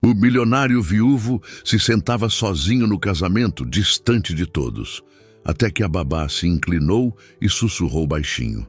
O milionário viúvo se sentava sozinho no casamento, distante de todos, até que a babá se inclinou e sussurrou baixinho: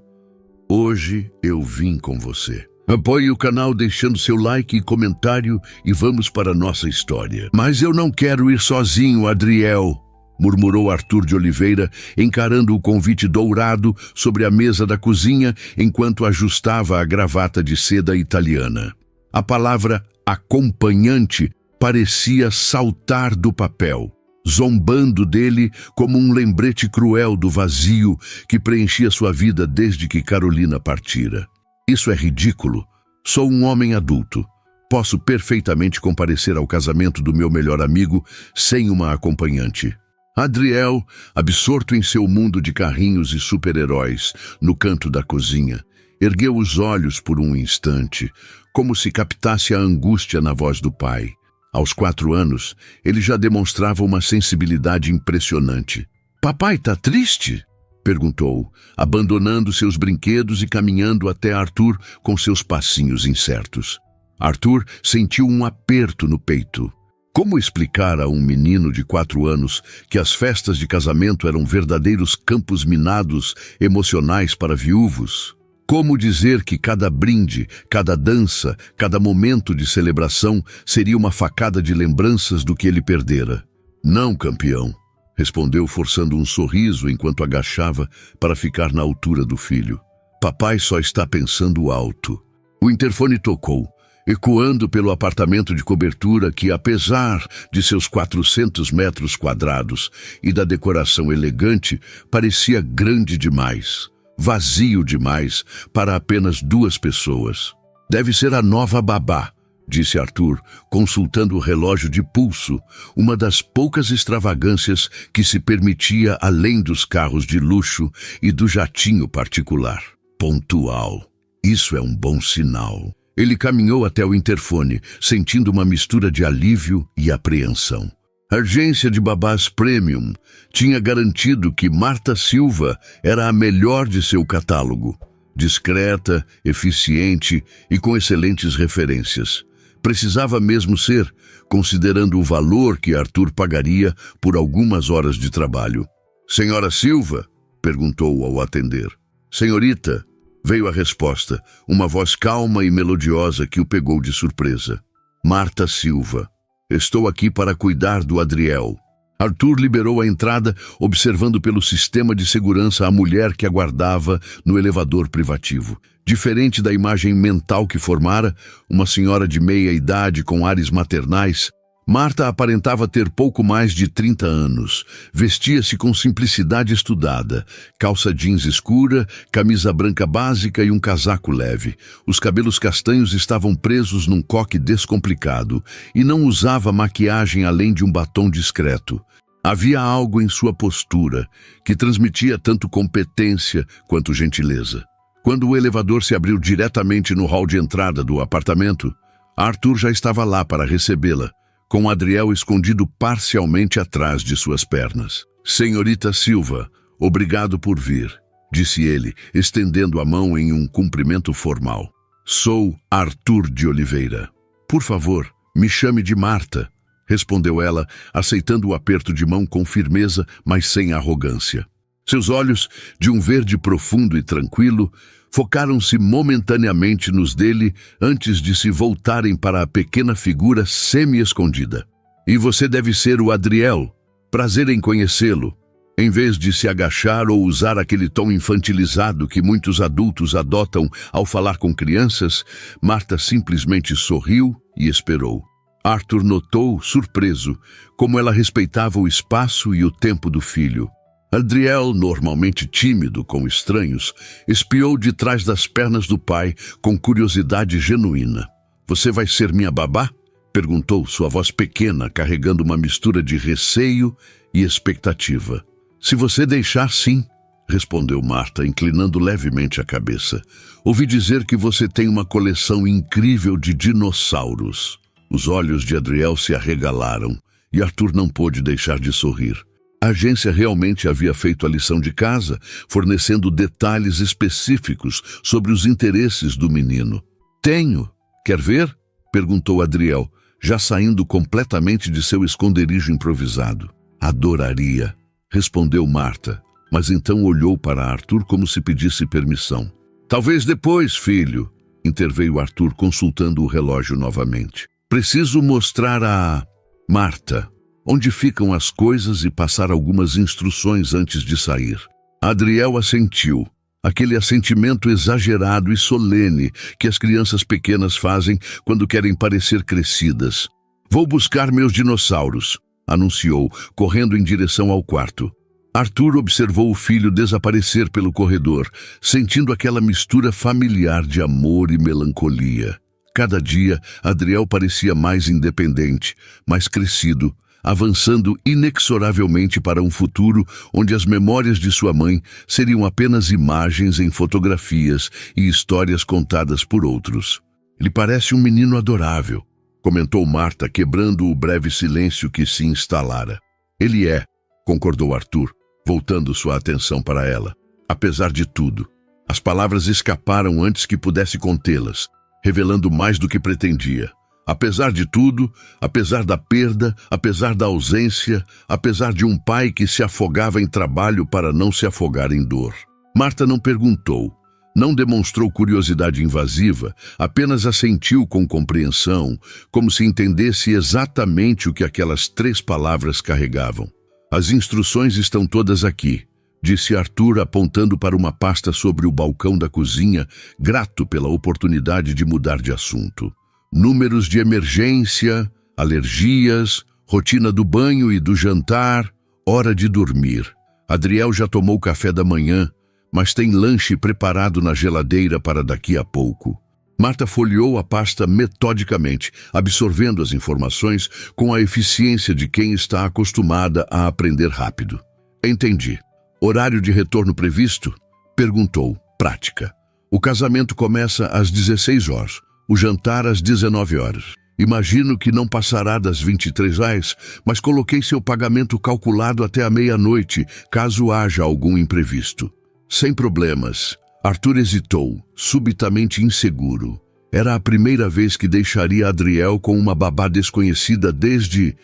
"Hoje eu vim com você." Apoie o canal deixando seu like e comentário e vamos para a nossa história. "Mas eu não quero ir sozinho, Adriel", murmurou Arthur de Oliveira, encarando o convite dourado sobre a mesa da cozinha enquanto ajustava a gravata de seda italiana. A palavra acompanhante parecia saltar do papel, zombando dele como um lembrete cruel do vazio que preenchia sua vida desde que Carolina partira. "Isso é ridículo. Sou um homem adulto. Posso perfeitamente comparecer ao casamento do meu melhor amigo sem uma acompanhante." Adriel, absorto em seu mundo de carrinhos e super-heróis, no canto da cozinha, ergueu os olhos por um instante, como se captasse a angústia na voz do pai. Aos 4 anos, ele já demonstrava uma sensibilidade impressionante. "Papai tá triste?" perguntou, abandonando seus brinquedos e caminhando até Arthur com seus passinhos incertos. Arthur sentiu um aperto no peito. Como explicar a um menino de 4 anos que as festas de casamento eram verdadeiros campos minados emocionais para viúvos? Como dizer que cada brinde, cada dança, cada momento de celebração seria uma facada de lembranças do que ele perdera? "Não, campeão", respondeu forçando um sorriso enquanto agachava para ficar na altura do filho. "Papai só está pensando alto." O interfone tocou, ecoando pelo apartamento de cobertura que, apesar de seus 400 metros quadrados e da decoração elegante, parecia grande demais, vazio demais para apenas 2 pessoas. "Deve ser a nova babá", disse Arthur, consultando o relógio de pulso, uma das poucas extravagâncias que se permitia além dos carros de luxo e do jatinho particular. Pontual. Isso é um bom sinal. Ele caminhou até o interfone, sentindo uma mistura de alívio e apreensão. A agência de babás Premium tinha garantido que Marta Silva era a melhor de seu catálogo. Discreta, eficiente e com excelentes referências. Precisava mesmo ser, considerando o valor que Arthur pagaria por algumas horas de trabalho. "Senhora Silva?" perguntou ao atender. "Senhorita", veio a resposta, uma voz calma e melodiosa que o pegou de surpresa. "Marta Silva. Estou aqui para cuidar do Adriel." Arthur liberou a entrada, observando pelo sistema de segurança a mulher que aguardava no elevador privativo. Diferente da imagem mental que formara, uma senhora de meia idade com ares maternais, Marta aparentava ter pouco mais de 30 anos. Vestia-se com simplicidade estudada, calça jeans escura, camisa branca básica e um casaco leve. Os cabelos castanhos estavam presos num coque descomplicado e não usava maquiagem além de um batom discreto. Havia algo em sua postura que transmitia tanto competência quanto gentileza. Quando o elevador se abriu diretamente no hall de entrada do apartamento, Arthur já estava lá para recebê-la, com Adriel escondido parcialmente atrás de suas pernas. "Senhorita Silva, obrigado por vir", disse ele, estendendo a mão em um cumprimento formal. "Sou Arthur de Oliveira. Por favor, me chame de Marta", respondeu ela, aceitando o aperto de mão com firmeza, mas sem arrogância. Seus olhos, de um verde profundo e tranquilo, focaram-se momentaneamente nos dele antes de se voltarem para a pequena figura semi-escondida. "E você deve ser o Adriel. Prazer em conhecê-lo." Em vez de se agachar ou usar aquele tom infantilizado que muitos adultos adotam ao falar com crianças, Marta simplesmente sorriu e esperou. Arthur notou, surpreso, como ela respeitava o espaço e o tempo do filho. Adriel, normalmente tímido com estranhos, espiou de trás das pernas do pai com curiosidade genuína. "Você vai ser minha babá?" perguntou sua voz pequena, carregando uma mistura de receio e expectativa. "Se você deixar, sim", respondeu Marta, inclinando levemente a cabeça. "Ouvi dizer que você tem uma coleção incrível de dinossauros." Os olhos de Adriel se arregalaram e Arthur não pôde deixar de sorrir. A agência realmente havia feito a lição de casa, fornecendo detalhes específicos sobre os interesses do menino. "Tenho. Quer ver?" perguntou Adriel, já saindo completamente de seu esconderijo improvisado. Adoraria, respondeu Marta, mas então olhou para Arthur como se pedisse permissão. Talvez depois, filho, interveio Arthur consultando o relógio novamente. Preciso mostrar a Marta onde ficam as coisas e passar algumas instruções antes de sair. Adriel assentiu. Aquele assentimento exagerado e solene que as crianças pequenas fazem quando querem parecer crescidas. Vou buscar meus dinossauros, anunciou, correndo em direção ao quarto. Arthur observou o filho desaparecer pelo corredor, sentindo aquela mistura familiar de amor e melancolia. Cada dia, Adriel parecia mais independente, mais crescido, avançando inexoravelmente para um futuro onde as memórias de sua mãe seriam apenas imagens em fotografias e histórias contadas por outros. Ele parece um menino adorável, comentou Marta, quebrando o breve silêncio que se instalara. Ele é, concordou Arthur, voltando sua atenção para ela. Apesar de tudo, as palavras escaparam antes que pudesse contê-las, revelando mais do que pretendia. Apesar de tudo, apesar da perda, apesar da ausência, apesar de um pai que se afogava em trabalho para não se afogar em dor. Marta não perguntou, não demonstrou curiosidade invasiva, apenas assentiu com compreensão, como se entendesse exatamente o que aquelas 3 palavras carregavam. As instruções estão todas aqui, disse Arthur apontando para uma pasta sobre o balcão da cozinha, grato pela oportunidade de mudar de assunto. Números de emergência, alergias, rotina do banho e do jantar, hora de dormir. Adriel já tomou café da manhã, mas tem lanche preparado na geladeira para daqui a pouco. Marta folheou a pasta metodicamente, absorvendo as informações com a eficiência de quem está acostumada a aprender rápido. Entendi. Horário de retorno previsto? Perguntou, prática. O casamento começa às 16 horas. O jantar às 19 horas. Imagino que não passará das 23 horas, mas coloquei seu pagamento calculado até a meia-noite, caso haja algum imprevisto. Sem problemas. Arthur hesitou, subitamente inseguro. Era a primeira vez que deixaria Adriel com uma babá desconhecida desde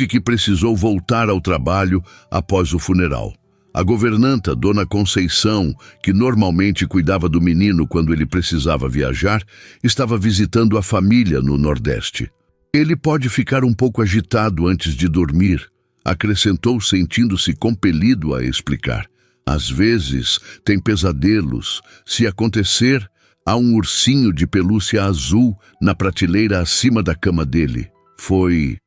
que precisou voltar ao trabalho após o funeral. A governanta, Dona Conceição, que normalmente cuidava do menino quando ele precisava viajar, estava visitando a família no Nordeste. Ele pode ficar um pouco agitado antes de dormir, acrescentou, sentindo-se compelido a explicar. Às vezes tem pesadelos. Se acontecer, há um ursinho de pelúcia azul na prateleira acima da cama dele. Foi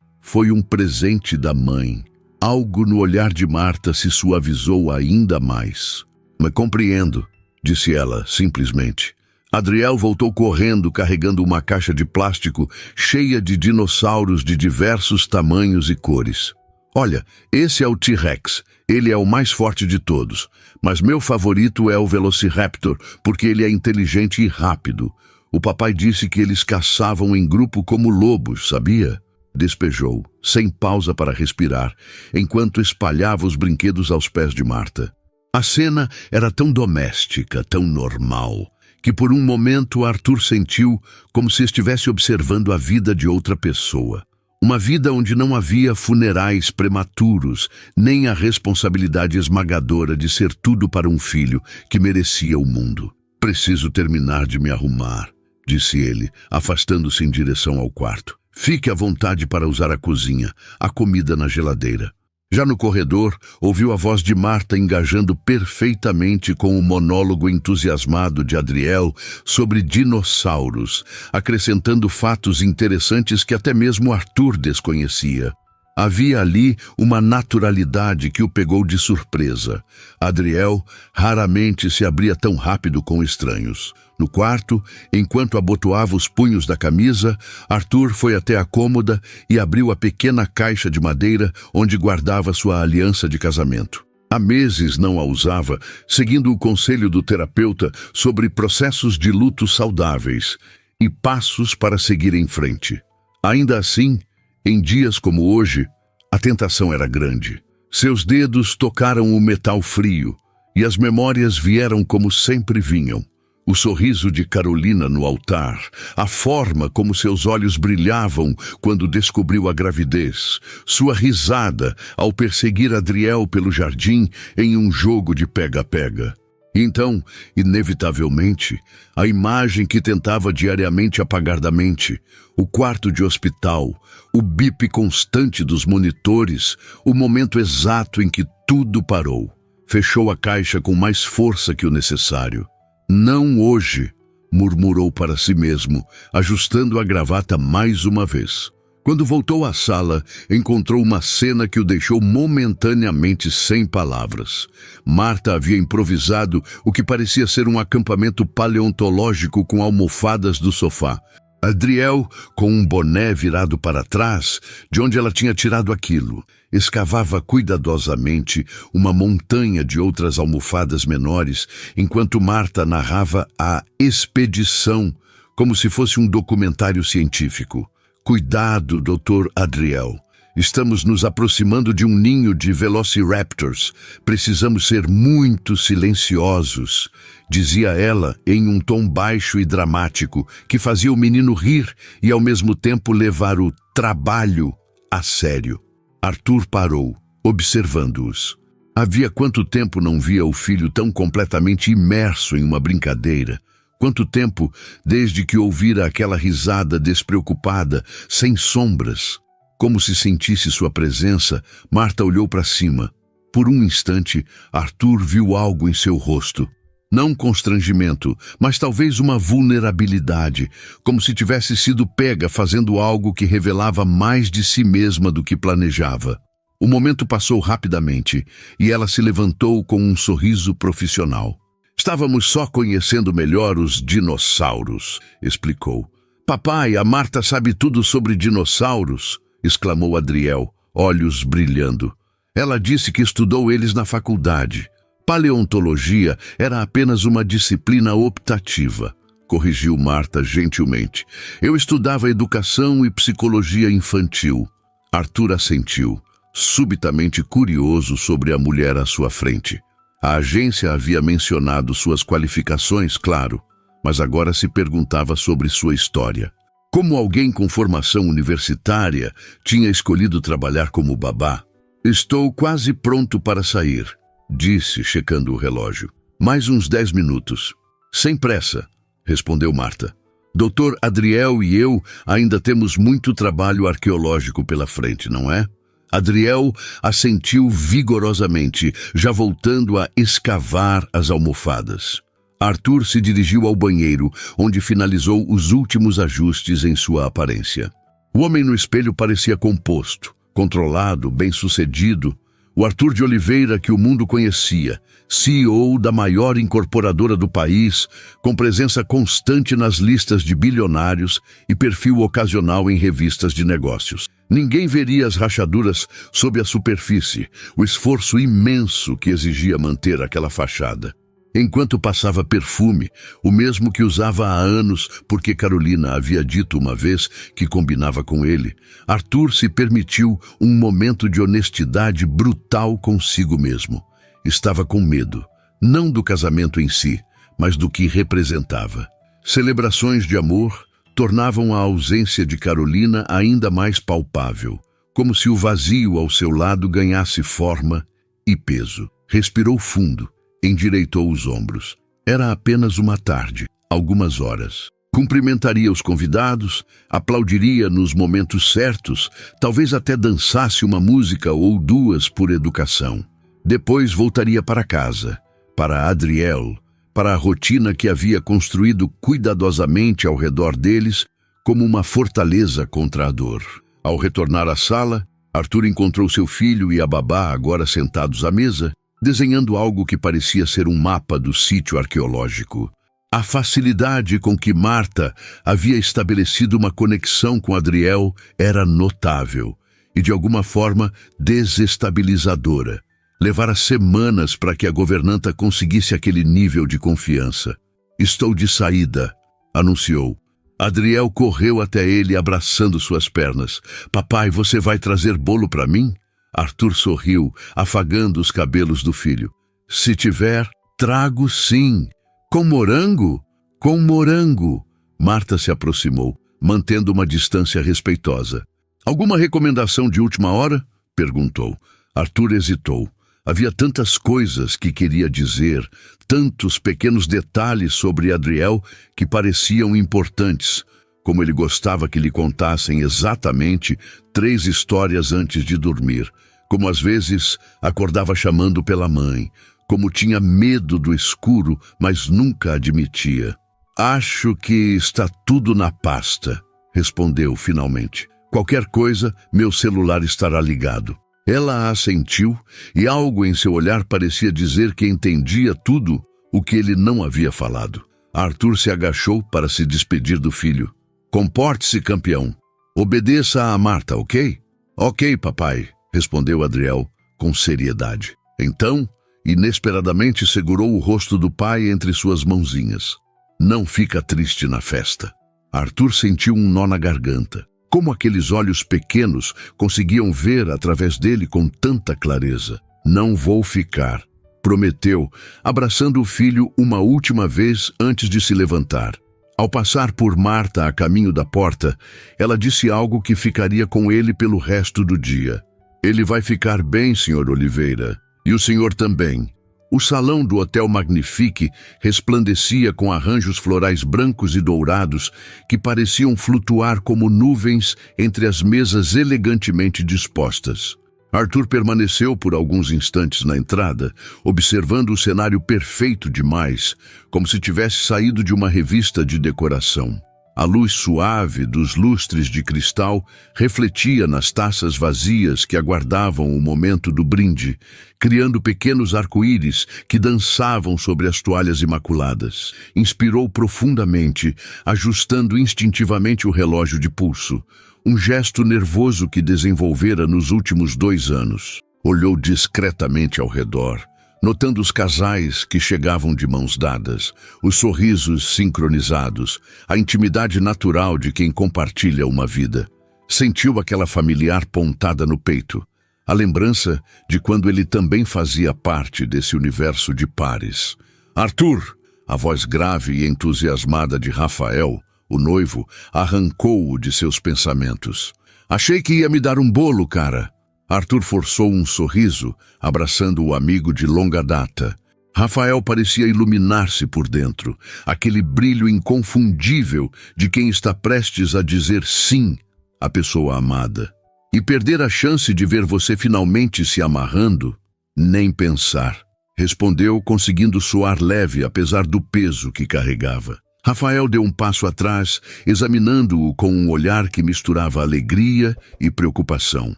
um presente da mãe. Algo no olhar de Marta se suavizou ainda mais. Mas compreendo, disse ela, simplesmente. Adriel voltou correndo, carregando uma caixa de plástico cheia de dinossauros de diversos tamanhos e cores. Olha, esse é o T-Rex. Ele é o mais forte de todos. Mas meu favorito é o Velociraptor, porque ele é inteligente e rápido. O papai disse que eles caçavam em grupo como lobos, sabia? Despejou, sem pausa para respirar, enquanto espalhava os brinquedos aos pés de Marta. A cena era tão doméstica, tão normal, que por um momento Arthur sentiu como se estivesse observando a vida de outra pessoa. Uma vida onde não havia funerais prematuros, nem a responsabilidade esmagadora de ser tudo para um filho que merecia o mundo. Preciso terminar de me arrumar, disse ele, afastando-se em direção ao quarto. Fique à vontade para usar a cozinha, a comida na geladeira. Já no corredor, ouviu a voz de Marta engajando perfeitamente com o monólogo entusiasmado de Adriel sobre dinossauros, acrescentando fatos interessantes que até mesmo Arthur desconhecia. Havia ali uma naturalidade que o pegou de surpresa. Adriel raramente se abria tão rápido com estranhos. No quarto, enquanto abotoava os punhos da camisa, Arthur foi até a cômoda e abriu a pequena caixa de madeira onde guardava sua aliança de casamento. Há meses não a usava, seguindo o conselho do terapeuta sobre processos de luto saudáveis e passos para seguir em frente. Ainda assim, em dias como hoje, a tentação era grande. Seus dedos tocaram o metal frio e as memórias vieram como sempre vinham. O sorriso de Carolina no altar, a forma como seus olhos brilhavam quando descobriu a gravidez, sua risada ao perseguir Adriel pelo jardim em um jogo de pega-pega. Então, inevitavelmente, a imagem que tentava diariamente apagar da mente, o quarto de hospital, o bip constante dos monitores, o momento exato em que tudo parou. Fechou a caixa com mais força que o necessário. "Não hoje", murmurou para si mesmo, ajustando a gravata mais uma vez. Quando voltou à sala, encontrou uma cena que o deixou momentaneamente sem palavras. Marta havia improvisado o que parecia ser um acampamento paleontológico com almofadas do sofá. Adriel, com um boné virado para trás, de onde ela tinha tirado aquilo, escavava cuidadosamente uma montanha de outras almofadas menores, enquanto Marta narrava a expedição, como se fosse um documentário científico. "Cuidado, Dr. Adriel. Estamos nos aproximando de um ninho de velociraptors. Precisamos ser muito silenciosos", dizia ela em um tom baixo e dramático, que fazia o menino rir e ao mesmo tempo levar o trabalho a sério. Arthur parou, observando-os. Havia quanto tempo não via o filho tão completamente imerso em uma brincadeira? Quanto tempo desde que ouvira aquela risada despreocupada, sem sombras? Como se sentisse sua presença, Marta olhou para cima. Por um instante, Arthur viu algo em seu rosto. Não constrangimento, mas talvez uma vulnerabilidade, como se tivesse sido pega fazendo algo que revelava mais de si mesma do que planejava. O momento passou rapidamente e ela se levantou com um sorriso profissional. "Estávamos só conhecendo melhor os dinossauros", explicou. "Papai, a Marta sabe tudo sobre dinossauros", exclamou Adriel, olhos brilhando. "Ela disse que estudou eles na faculdade. Paleontologia era apenas uma disciplina optativa", corrigiu Marta gentilmente. "Eu estudava educação e psicologia infantil." Arthur assentiu, subitamente curioso sobre a mulher à sua frente. A agência havia mencionado suas qualificações, claro, mas agora se perguntava sobre sua história. Como alguém com formação universitária tinha escolhido trabalhar como babá? "Estou quase pronto para sair", disse, checando o relógio. "Mais uns 10 minutos. "Sem pressa", respondeu Marta. "Dr. Adriel e eu ainda temos muito trabalho arqueológico pela frente, não é?" Adriel assentiu vigorosamente, já voltando a escavar as almofadas. Arthur se dirigiu ao banheiro, onde finalizou os últimos ajustes em sua aparência. O homem no espelho parecia composto, controlado, bem-sucedido. O Arthur de Oliveira que o mundo conhecia, CEO da maior incorporadora do país, com presença constante nas listas de bilionários e perfil ocasional em revistas de negócios. Ninguém veria as rachaduras sob a superfície, o esforço imenso que exigia manter aquela fachada. Enquanto passava perfume, o mesmo que usava há anos porque Carolina havia dito uma vez que combinava com ele, Arthur se permitiu um momento de honestidade brutal consigo mesmo. Estava com medo, não do casamento em si, mas do que representava. Celebrações de amor tornavam a ausência de Carolina ainda mais palpável, como se o vazio ao seu lado ganhasse forma e peso. Respirou fundo. Endireitou os ombros. Era apenas uma tarde, algumas horas. Cumprimentaria os convidados, aplaudiria nos momentos certos, talvez até dançasse uma música ou duas por educação. Depois voltaria para casa, para Adriel, para a rotina que havia construído cuidadosamente ao redor deles como uma fortaleza contra a dor. Ao retornar à sala, Arthur encontrou seu filho e a babá agora sentados à mesa, desenhando algo que parecia ser um mapa do sítio arqueológico. A facilidade com que Marta havia estabelecido uma conexão com Adriel era notável e, de alguma forma, desestabilizadora. Levara semanas para que a governanta conseguisse aquele nível de confiança. "Estou de saída", anunciou. Adriel correu até ele abraçando suas pernas. "Papai, você vai trazer bolo para mim?" Arthur sorriu, afagando os cabelos do filho. "Se tiver, trago sim." "Com morango?" Com morango. Marta se aproximou, mantendo uma distância respeitosa. Alguma recomendação de última hora? Perguntou. Arthur hesitou. Havia tantas coisas que queria dizer, tantos pequenos detalhes sobre Adriel que pareciam importantes, como ele gostava que lhe contassem exatamente 3 histórias antes de dormir, como às vezes acordava chamando pela mãe, como tinha medo do escuro, mas nunca admitia. Acho que está tudo na pasta, respondeu finalmente. Qualquer coisa, meu celular estará ligado. Ela assentiu e algo em seu olhar parecia dizer que entendia tudo o que ele não havia falado. Arthur se agachou para se despedir do filho. Comporte-se, campeão. Obedeça a Marta, ok? Ok, papai, respondeu Adriel com seriedade. Então, inesperadamente segurou o rosto do pai entre suas mãozinhas. Não fica triste na festa. Arthur sentiu um nó na garganta. Como aqueles olhos pequenos conseguiam ver através dele com tanta clareza. Não vou ficar, prometeu, abraçando o filho uma última vez antes de se levantar. Ao passar por Marta a caminho da porta, ela disse algo que ficaria com ele pelo resto do dia. Ele vai ficar bem, Sr. Oliveira. E o senhor também. O salão do Hotel Magnifique resplandecia com arranjos florais brancos e dourados que pareciam flutuar como nuvens entre as mesas elegantemente dispostas. Arthur permaneceu por alguns instantes na entrada, observando o cenário perfeito demais, como se tivesse saído de uma revista de decoração. A luz suave dos lustres de cristal refletia nas taças vazias que aguardavam o momento do brinde, criando pequenos arco-íris que dançavam sobre as toalhas imaculadas. Inspirou profundamente, ajustando instintivamente o relógio de pulso, um gesto nervoso que desenvolvera nos últimos 2 anos. Olhou discretamente ao redor, notando os casais que chegavam de mãos dadas, os sorrisos sincronizados, a intimidade natural de quem compartilha uma vida. Sentiu aquela familiar pontada no peito, a lembrança de quando ele também fazia parte desse universo de pares. Arthur! A voz grave e entusiasmada de Rafael, o noivo, arrancou-o de seus pensamentos. Achei que ia me dar um bolo, cara. Arthur forçou um sorriso, abraçando o amigo de longa data. Rafael parecia iluminar-se por dentro, aquele brilho inconfundível de quem está prestes a dizer sim à pessoa amada. E perder a chance de ver você finalmente se amarrando? Nem pensar, respondeu, conseguindo soar leve apesar do peso que carregava. Rafael deu um passo atrás, examinando-o com um olhar que misturava alegria e preocupação.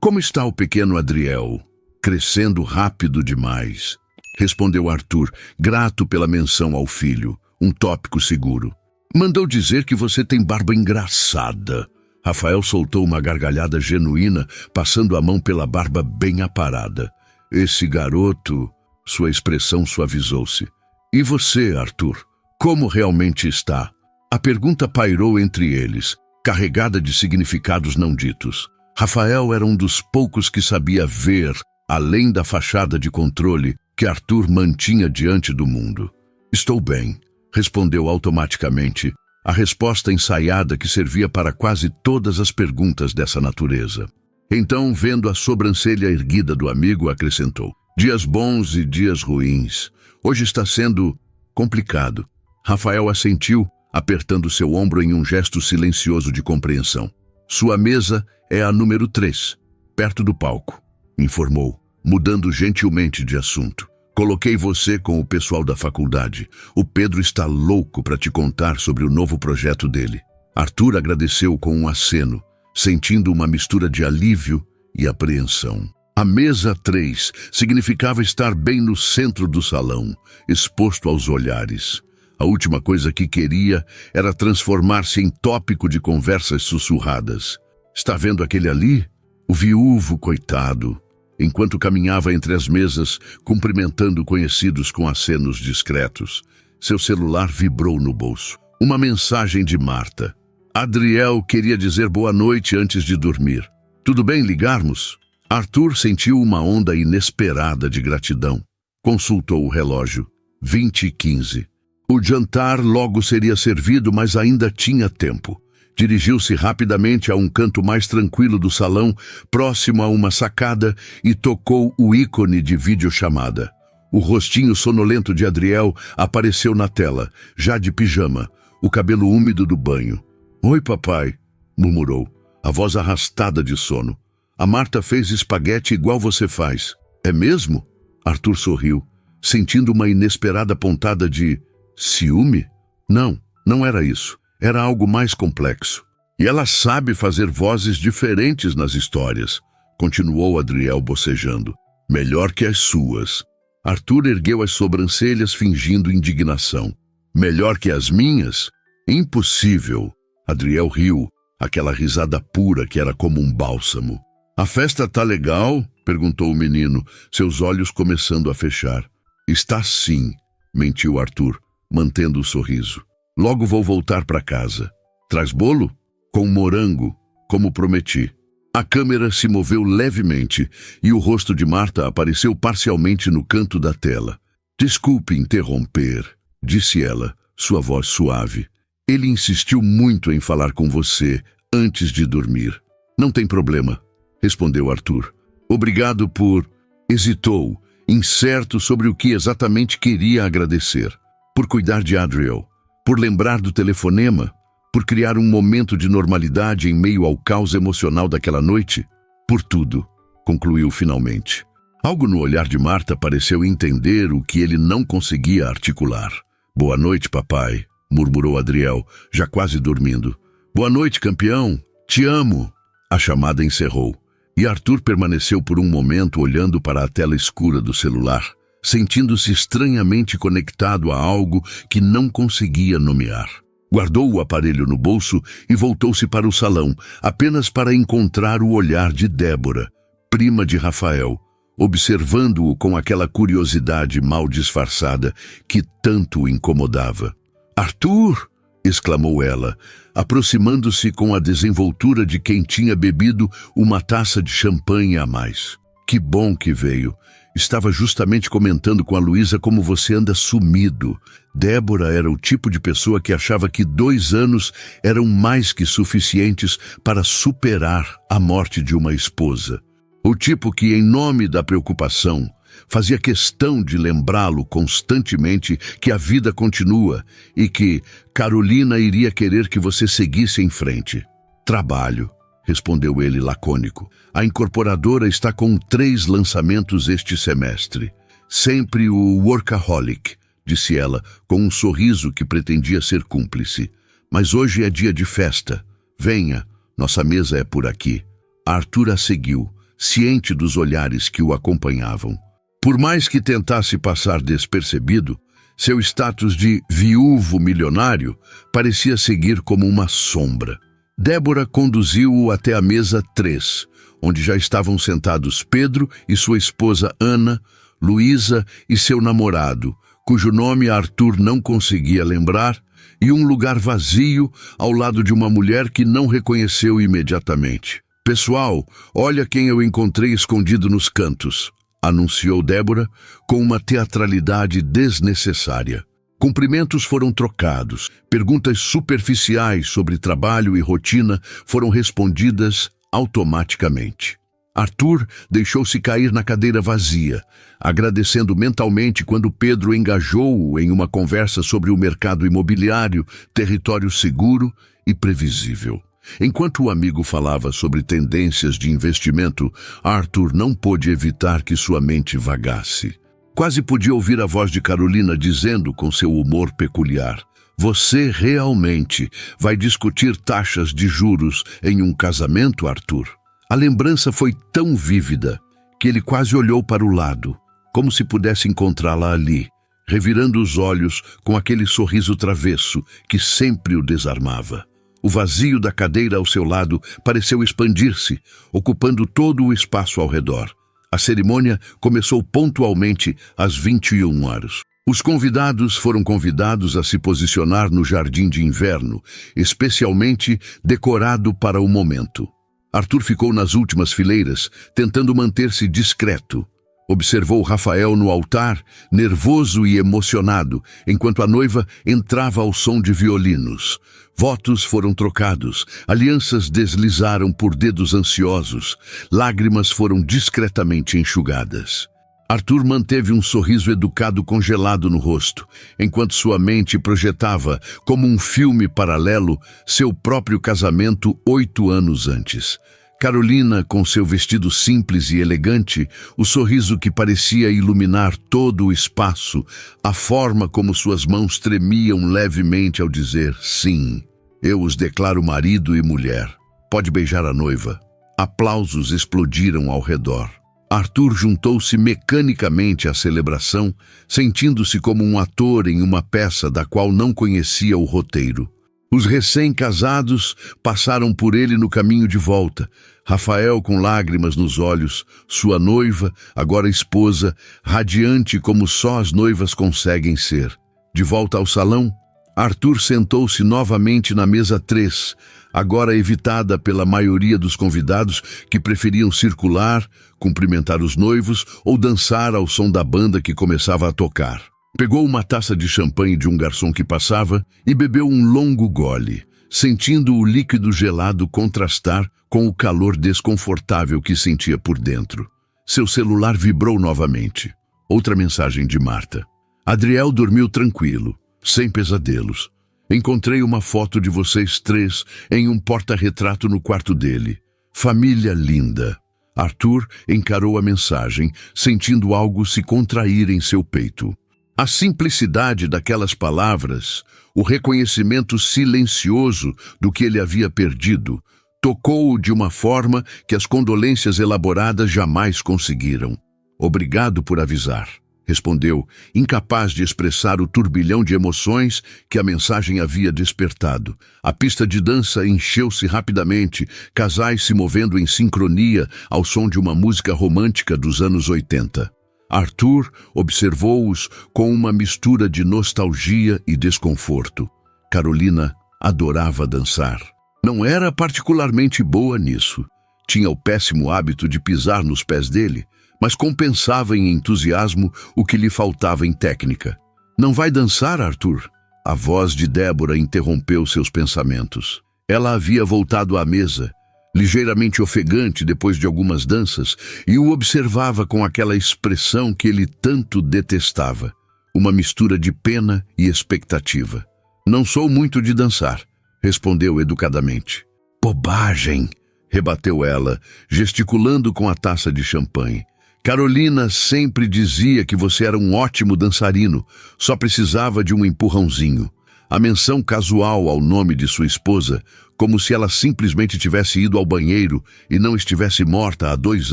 Como está o pequeno Adriel? Crescendo rápido demais, respondeu Arthur, grato pela menção ao filho, um tópico seguro. Mandou dizer que você tem barba engraçada. Rafael soltou uma gargalhada genuína, passando a mão pela barba bem aparada. Esse garoto... Sua expressão suavizou-se. E você, Arthur? Como realmente está? A pergunta pairou entre eles, carregada de significados não ditos. Rafael era um dos poucos que sabia ver, além da fachada de controle que Arthur mantinha diante do mundo. Estou bem, respondeu automaticamente, a resposta ensaiada que servia para quase todas as perguntas dessa natureza. Então, vendo a sobrancelha erguida do amigo, acrescentou: dias bons e dias ruins. Hoje está sendo complicado. Rafael assentiu, apertando seu ombro em um gesto silencioso de compreensão. Sua mesa é a número 3, perto do palco, informou, mudando gentilmente de assunto. Coloquei você com o pessoal da faculdade. O Pedro está louco para te contar sobre o novo projeto dele. Arthur agradeceu com um aceno, sentindo uma mistura de alívio e apreensão. A mesa 3 significava estar bem no centro do salão, exposto aos olhares. A última coisa que queria era transformar-se em tópico de conversas sussurradas. Está vendo aquele ali? O viúvo, coitado. Enquanto caminhava entre as mesas, cumprimentando conhecidos com acenos discretos, seu celular vibrou no bolso. Uma mensagem de Marta. Adriel queria dizer boa noite antes de dormir. Tudo bem ligarmos? Arthur sentiu uma onda inesperada de gratidão. Consultou o relógio. 20h15. O jantar logo seria servido, mas ainda tinha tempo. Dirigiu-se rapidamente a um canto mais tranquilo do salão, próximo a uma sacada, e tocou o ícone de videochamada. O rostinho sonolento de Adriel apareceu na tela, já de pijama, o cabelo úmido do banho. "Oi, papai", murmurou, a voz arrastada de sono. "A Marta fez espaguete igual você faz." "É mesmo?" Arthur sorriu, sentindo uma inesperada pontada de ciúme. Não era isso. Era algo mais complexo. "E ela sabe fazer vozes diferentes nas histórias", continuou Adriel bocejando. "Melhor que as suas." Arthur ergueu as sobrancelhas, fingindo indignação. "Melhor que as minhas? Impossível." Adriel riu, aquela risada pura que era como um bálsamo. "A festa tá legal?" perguntou o menino, seus olhos começando a fechar. "Está sim", mentiu Arthur, mantendo o sorriso. "Logo vou voltar para casa. Traz bolo?" "Com morango, como prometi." A câmera se moveu levemente e o rosto de Marta apareceu parcialmente no canto da tela. "Desculpe interromper", disse ela, sua voz suave. "Ele insistiu muito em falar com você antes de dormir." "Não tem problema", respondeu Arthur. "Obrigado por..." Hesitou, incerto sobre o que exatamente queria agradecer. Por cuidar de Adriel, por lembrar do telefonema, por criar um momento de normalidade em meio ao caos emocional daquela noite. "Por tudo", concluiu finalmente. Algo no olhar de Marta pareceu entender o que ele não conseguia articular. "Boa noite, papai", murmurou Adriel, já quase dormindo. "Boa noite, campeão. Te amo." A chamada encerrou, e Arthur permaneceu por um momento olhando para a tela escura do celular, sentindo-se estranhamente conectado a algo que não conseguia nomear. Guardou o aparelho no bolso e voltou-se para o salão, apenas para encontrar o olhar de Débora, prima de Rafael, observando-o com aquela curiosidade mal disfarçada que tanto o incomodava. "Arthur!" exclamou ela, aproximando-se com a desenvoltura de quem tinha bebido uma taça de champanhe a mais. "Que bom que veio. Estava justamente comentando com a Luísa como você anda sumido." Débora era o tipo de pessoa que achava que 2 anos eram mais que suficientes para superar a morte de uma esposa. O tipo que, em nome da preocupação, fazia questão de lembrá-lo constantemente que a vida continua e que Carolina iria querer que você seguisse em frente. "Trabalho", respondeu ele lacônico. "A incorporadora está com 3 lançamentos este semestre. Sempre o workaholic", disse ela, com um sorriso que pretendia ser cúmplice. "Mas hoje é dia de festa. Venha, nossa mesa é por aqui." Arthur a seguiu, ciente dos olhares que o acompanhavam. Por mais que tentasse passar despercebido, seu status de viúvo milionário parecia seguir como uma sombra. Débora conduziu-o até a mesa 3, onde já estavam sentados Pedro e sua esposa Ana, Luísa e seu namorado, cujo nome Arthur não conseguia lembrar, e um lugar vazio ao lado de uma mulher que não reconheceu imediatamente. "Pessoal, olha quem eu encontrei escondido nos cantos", anunciou Débora com uma teatralidade desnecessária. Cumprimentos foram trocados, perguntas superficiais sobre trabalho e rotina foram respondidas automaticamente. Arthur deixou-se cair na cadeira vazia, agradecendo mentalmente quando Pedro engajou-o em uma conversa sobre o mercado imobiliário, território seguro e previsível. Enquanto o amigo falava sobre tendências de investimento, Arthur não pôde evitar que sua mente vagasse. Quase podia ouvir a voz de Carolina dizendo com seu humor peculiar: "Você realmente vai discutir taxas de juros em um casamento, Arthur?" A lembrança foi tão vívida que ele quase olhou para o lado, como se pudesse encontrá-la ali, revirando os olhos com aquele sorriso travesso que sempre o desarmava. O vazio da cadeira ao seu lado pareceu expandir-se, ocupando todo o espaço ao redor. A cerimônia começou pontualmente às 21 horas. Os convidados foram convidados a se posicionar no jardim de inverno, especialmente decorado para o momento. Arthur ficou nas últimas fileiras, tentando manter-se discreto. Observou Rafael no altar, nervoso e emocionado, enquanto a noiva entrava ao som de violinos. Votos foram trocados, alianças deslizaram por dedos ansiosos, lágrimas foram discretamente enxugadas. Arthur manteve um sorriso educado congelado no rosto, enquanto sua mente projetava, como um filme paralelo, seu próprio casamento 8 anos antes. Carolina, com seu vestido simples e elegante, o sorriso que parecia iluminar todo o espaço, a forma como suas mãos tremiam levemente ao dizer sim. Eu os declaro marido e mulher. Pode beijar a noiva. Aplausos explodiram ao redor. Arthur juntou-se mecanicamente à celebração, sentindo-se como um ator em uma peça da qual não conhecia o roteiro. Os recém-casados passaram por ele no caminho de volta. Rafael com lágrimas nos olhos, sua noiva, agora esposa, radiante como só as noivas conseguem ser. De volta ao salão, Arthur sentou-se novamente na mesa 3, agora evitada pela maioria dos convidados que preferiam circular, cumprimentar os noivos ou dançar ao som da banda que começava a tocar. Pegou uma taça de champanhe de um garçom que passava e bebeu um longo gole, sentindo o líquido gelado contrastar com o calor desconfortável que sentia por dentro. Seu celular vibrou novamente. Outra mensagem de Marta. Adriel dormiu tranquilo, sem pesadelos. Encontrei uma foto de vocês 3 em um porta-retrato no quarto dele. Família linda. Arthur encarou a mensagem, sentindo algo se contrair em seu peito. A simplicidade daquelas palavras, o reconhecimento silencioso do que ele havia perdido, tocou-o de uma forma que as condolências elaboradas jamais conseguiram. Obrigado por avisar, respondeu, incapaz de expressar o turbilhão de emoções que a mensagem havia despertado. A pista de dança encheu-se rapidamente, casais se movendo em sincronia ao som de uma música romântica dos anos 80. Arthur observou-os com uma mistura de nostalgia e desconforto. Carolina adorava dançar. Não era particularmente boa nisso. Tinha o péssimo hábito de pisar nos pés dele, mas compensava em entusiasmo o que lhe faltava em técnica. Não vai dançar, Arthur? A voz de Débora interrompeu seus pensamentos. Ela havia voltado à mesa, ligeiramente ofegante depois de algumas danças, e o observava com aquela expressão que ele tanto detestava, uma mistura de pena e expectativa. Não sou muito de dançar, respondeu educadamente. Bobagem, rebateu ela, gesticulando com a taça de champanhe. Carolina sempre dizia que você era um ótimo dançarino, só precisava de um empurrãozinho. A menção casual ao nome de sua esposa, como se ela simplesmente tivesse ido ao banheiro e não estivesse morta há 2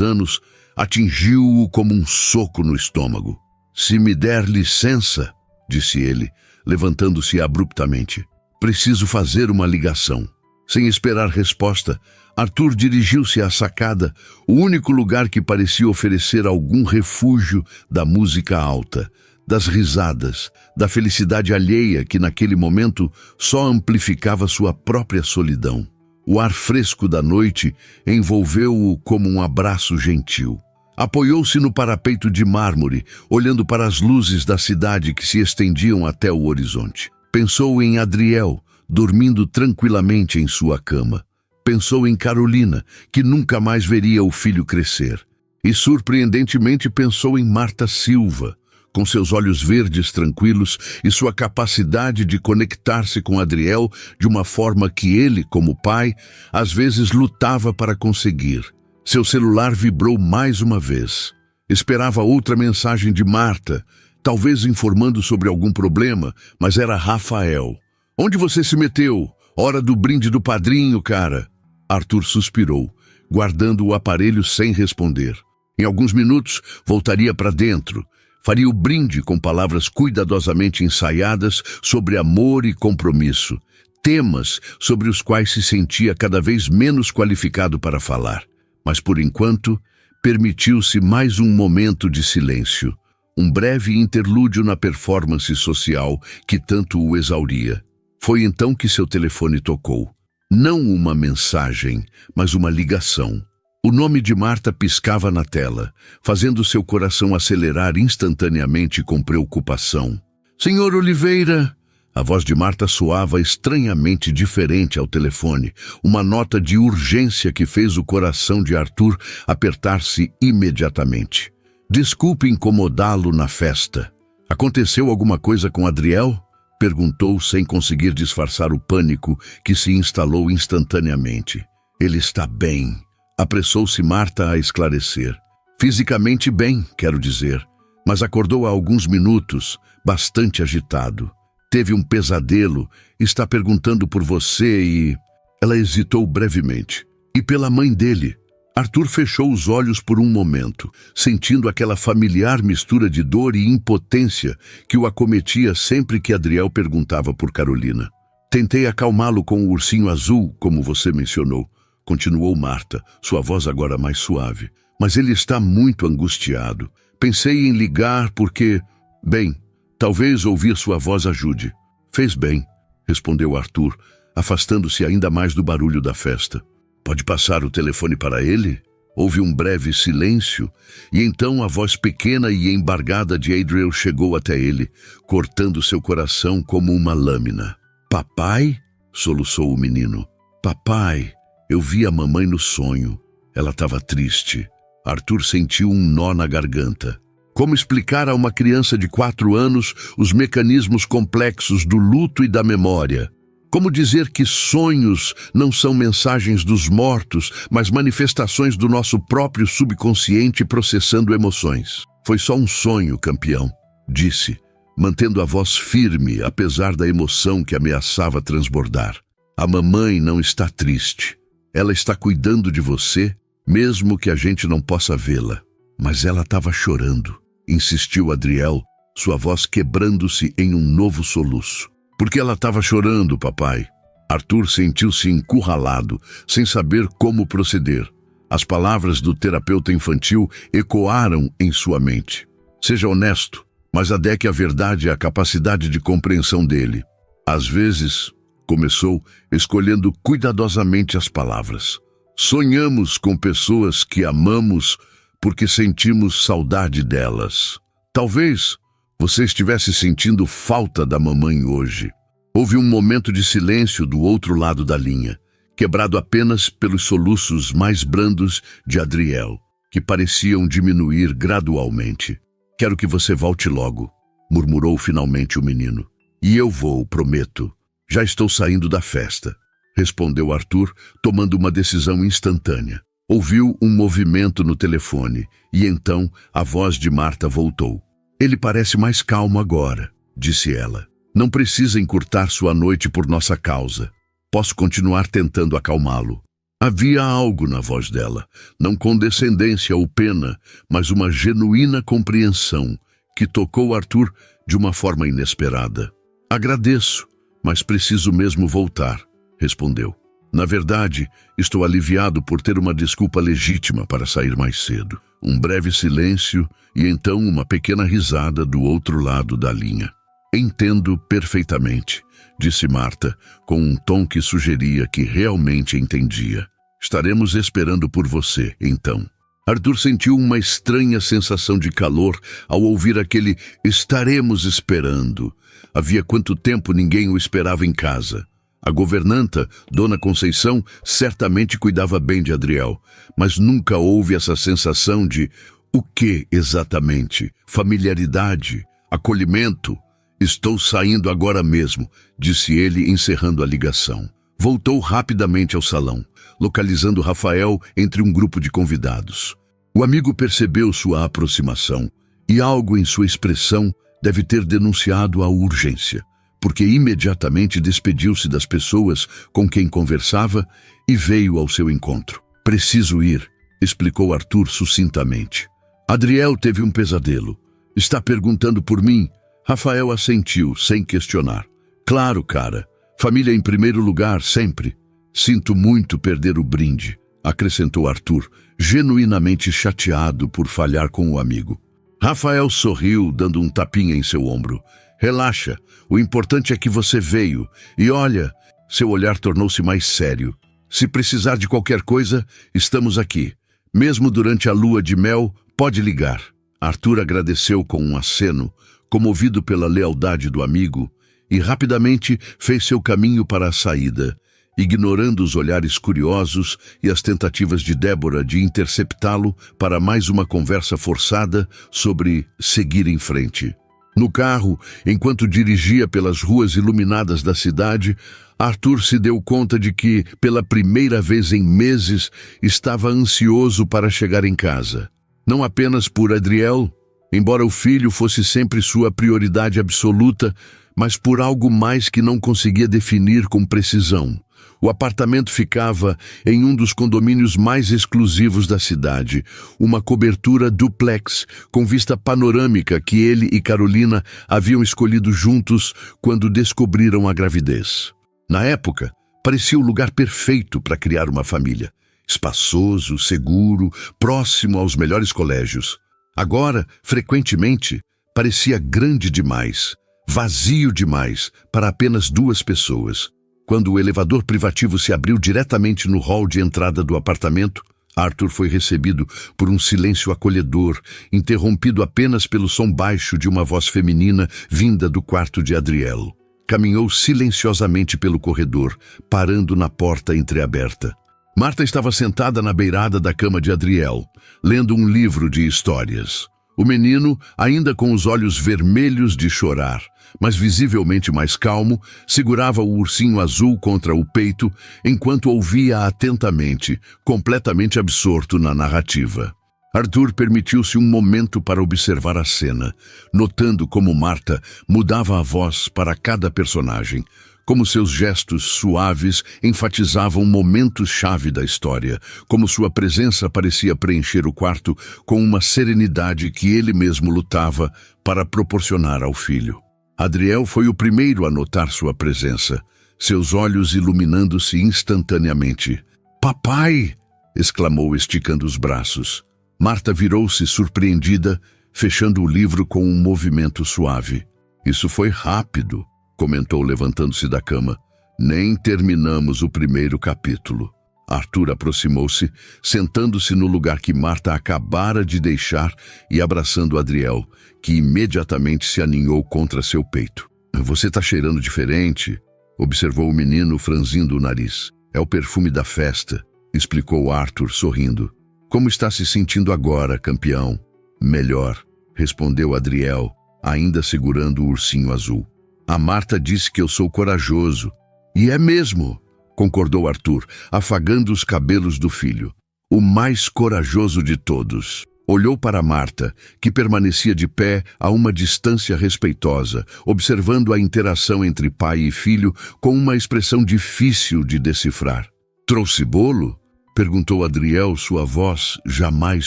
anos, atingiu-o como um soco no estômago. Se me der licença, disse ele, levantando-se abruptamente, preciso fazer uma ligação. Sem esperar resposta, Arthur dirigiu-se à sacada, o único lugar que parecia oferecer algum refúgio da música alta, das risadas, da felicidade alheia que naquele momento só amplificava sua própria solidão. O ar fresco da noite envolveu-o como um abraço gentil. Apoiou-se no parapeito de mármore, olhando para as luzes da cidade que se estendiam até o horizonte. Pensou em Adriel, dormindo tranquilamente em sua cama. Pensou em Carolina, que nunca mais veria o filho crescer. E surpreendentemente pensou em Marta Silva, com seus olhos verdes tranquilos e sua capacidade de conectar-se com Adriel de uma forma que ele, como pai, às vezes lutava para conseguir. Seu celular vibrou mais uma vez. Esperava outra mensagem de Marta, talvez informando sobre algum problema, mas era Rafael. Onde você se meteu? Hora do brinde do padrinho, cara. Arthur suspirou, guardando o aparelho sem responder. Em alguns minutos, voltaria para dentro. Faria o brinde com palavras cuidadosamente ensaiadas sobre amor e compromisso, temas sobre os quais se sentia cada vez menos qualificado para falar. Mas, por enquanto, permitiu-se mais um momento de silêncio, um breve interlúdio na performance social que tanto o exauria. Foi então que seu telefone tocou. Não uma mensagem, mas uma ligação. O nome de Marta piscava na tela, fazendo seu coração acelerar instantaneamente com preocupação. Senhor Oliveira! A voz de Marta soava estranhamente diferente ao telefone, uma nota de urgência que fez o coração de Arthur apertar-se imediatamente. Desculpe incomodá-lo na festa. Aconteceu alguma coisa com Adriel? Perguntou sem conseguir disfarçar o pânico que se instalou instantaneamente. Ele está bem. Apressou-se Marta a esclarecer. Fisicamente bem, quero dizer, mas acordou há alguns minutos, bastante agitado. Teve um pesadelo, está perguntando por você e... Ela hesitou brevemente. E pela mãe dele. Arthur fechou os olhos por um momento, sentindo aquela familiar mistura de dor e impotência que o acometia sempre que Adriel perguntava por Carolina. Tentei acalmá-lo com o ursinho azul, como você mencionou, continuou Marta, sua voz agora mais suave. Mas ele está muito angustiado. Pensei em ligar porque... Bem, talvez ouvir sua voz ajude. Fez bem, respondeu Arthur, afastando-se ainda mais do barulho da festa. Pode passar o telefone para ele? Houve um breve silêncio, e então a voz pequena e embargada de Adriel chegou até ele, cortando seu coração como uma lâmina. Papai? Soluçou o menino. Papai, eu vi a mamãe no sonho. Ela estava triste. Arthur sentiu um nó na garganta. Como explicar a uma criança de 4 anos os mecanismos complexos do luto e da memória? Como dizer que sonhos não são mensagens dos mortos, mas manifestações do nosso próprio subconsciente processando emoções? Foi só um sonho, campeão, disse, mantendo a voz firme, apesar da emoção que ameaçava transbordar. A mamãe não está triste. Ela está cuidando de você, mesmo que a gente não possa vê-la. Mas ela estava chorando, insistiu Adriel, sua voz quebrando-se em um novo soluço. Por que ela estava chorando, papai? Arthur sentiu-se encurralado, sem saber como proceder. As palavras do terapeuta infantil ecoaram em sua mente. Seja honesto, mas adeque a verdade à capacidade de compreensão dele. Às vezes, começou escolhendo cuidadosamente as palavras. Sonhamos com pessoas que amamos porque sentimos saudade delas. Talvez você estivesse sentindo falta da mamãe hoje. Houve um momento de silêncio do outro lado da linha, quebrado apenas pelos soluços mais brandos de Adriel, que pareciam diminuir gradualmente. Quero que você volte logo, murmurou finalmente o menino. E eu vou, prometo. Já estou saindo da festa, respondeu Arthur, tomando uma decisão instantânea. Ouviu um movimento no telefone e então a voz de Marta voltou. Ele parece mais calmo agora, disse ela. Não precisa encurtar sua noite por nossa causa. Posso continuar tentando acalmá-lo. Havia algo na voz dela, não condescendência ou pena, mas uma genuína compreensão que tocou Arthur de uma forma inesperada. Agradeço, mas preciso mesmo voltar, respondeu. Na verdade, estou aliviado por ter uma desculpa legítima para sair mais cedo. Um breve silêncio e então uma pequena risada do outro lado da linha. Entendo perfeitamente, disse Marta, com um tom que sugeria que realmente entendia. Estaremos esperando por você, então. Arthur sentiu uma estranha sensação de calor ao ouvir aquele "estaremos esperando". Havia quanto tempo ninguém o esperava em casa. A governanta, Dona Conceição, certamente cuidava bem de Adriel, mas nunca houve essa sensação de o que exatamente? Familiaridade? Acolhimento? Estou saindo agora mesmo, disse ele, encerrando a ligação. Voltou rapidamente ao salão, localizando Rafael entre um grupo de convidados. O amigo percebeu sua aproximação e algo em sua expressão deve ter denunciado a urgência, porque imediatamente despediu-se das pessoas com quem conversava e veio ao seu encontro. Preciso ir, explicou Arthur sucintamente. Adriel teve um pesadelo. Está perguntando por mim? Rafael assentiu, sem questionar. Claro, cara. Família em primeiro lugar, sempre. Sinto muito perder o brinde, acrescentou Arthur, genuinamente chateado por falhar com o amigo. Rafael sorriu, dando um tapinha em seu ombro. Relaxa, o importante é que você veio. E olha, seu olhar tornou-se mais sério. Se precisar de qualquer coisa, estamos aqui. Mesmo durante a lua de mel, pode ligar. Arthur agradeceu com um aceno, comovido pela lealdade do amigo, e rapidamente fez seu caminho para a saída, ignorando os olhares curiosos e as tentativas de Débora de interceptá-lo para mais uma conversa forçada sobre seguir em frente. No carro, enquanto dirigia pelas ruas iluminadas da cidade, Arthur se deu conta de que, pela primeira vez em meses, estava ansioso para chegar em casa. Não apenas por Adriel, embora o filho fosse sempre sua prioridade absoluta, mas por algo mais que não conseguia definir com precisão. O apartamento ficava em um dos condomínios mais exclusivos da cidade, uma cobertura duplex com vista panorâmica que ele e Carolina haviam escolhido juntos quando descobriram a gravidez. Na época, parecia o lugar perfeito para criar uma família. Espaçoso, seguro, próximo aos melhores colégios. Agora, frequentemente, parecia grande demais, vazio demais para apenas 2 pessoas. Quando o elevador privativo se abriu diretamente no hall de entrada do apartamento, Arthur foi recebido por um silêncio acolhedor, interrompido apenas pelo som baixo de uma voz feminina vinda do quarto de Adriel. Caminhou silenciosamente pelo corredor, parando na porta entreaberta. Marta estava sentada na beirada da cama de Adriel, lendo um livro de histórias. O menino, ainda com os olhos vermelhos de chorar, mas visivelmente mais calmo, segurava o ursinho azul contra o peito enquanto ouvia atentamente, completamente absorto na narrativa. Arthur permitiu-se um momento para observar a cena, notando como Marta mudava a voz para cada personagem, como seus gestos suaves enfatizavam momentos-chave da história, como sua presença parecia preencher o quarto com uma serenidade que ele mesmo lutava para proporcionar ao filho. Adriel foi o primeiro a notar sua presença, seus olhos iluminando-se instantaneamente. "Papai!" exclamou, esticando os braços. Marta virou-se surpreendida, fechando o livro com um movimento suave. "Isso foi rápido", comentou, levantando-se da cama. "Nem terminamos o primeiro capítulo." Arthur aproximou-se, sentando-se no lugar que Marta acabara de deixar e abraçando Adriel, que imediatamente se aninhou contra seu peito. "Você está cheirando diferente", observou o menino, franzindo o nariz. "É o perfume da festa", explicou Arthur, sorrindo. "Como está se sentindo agora, campeão?" "Melhor", respondeu Adriel, ainda segurando o ursinho azul. "A Marta disse que eu sou corajoso." "E é mesmo", concordou Arthur, afagando os cabelos do filho. "O mais corajoso de todos." Olhou para Marta, que permanecia de pé a uma distância respeitosa, observando a interação entre pai e filho com uma expressão difícil de decifrar. "Trouxe bolo?" perguntou Adriel, sua voz jamais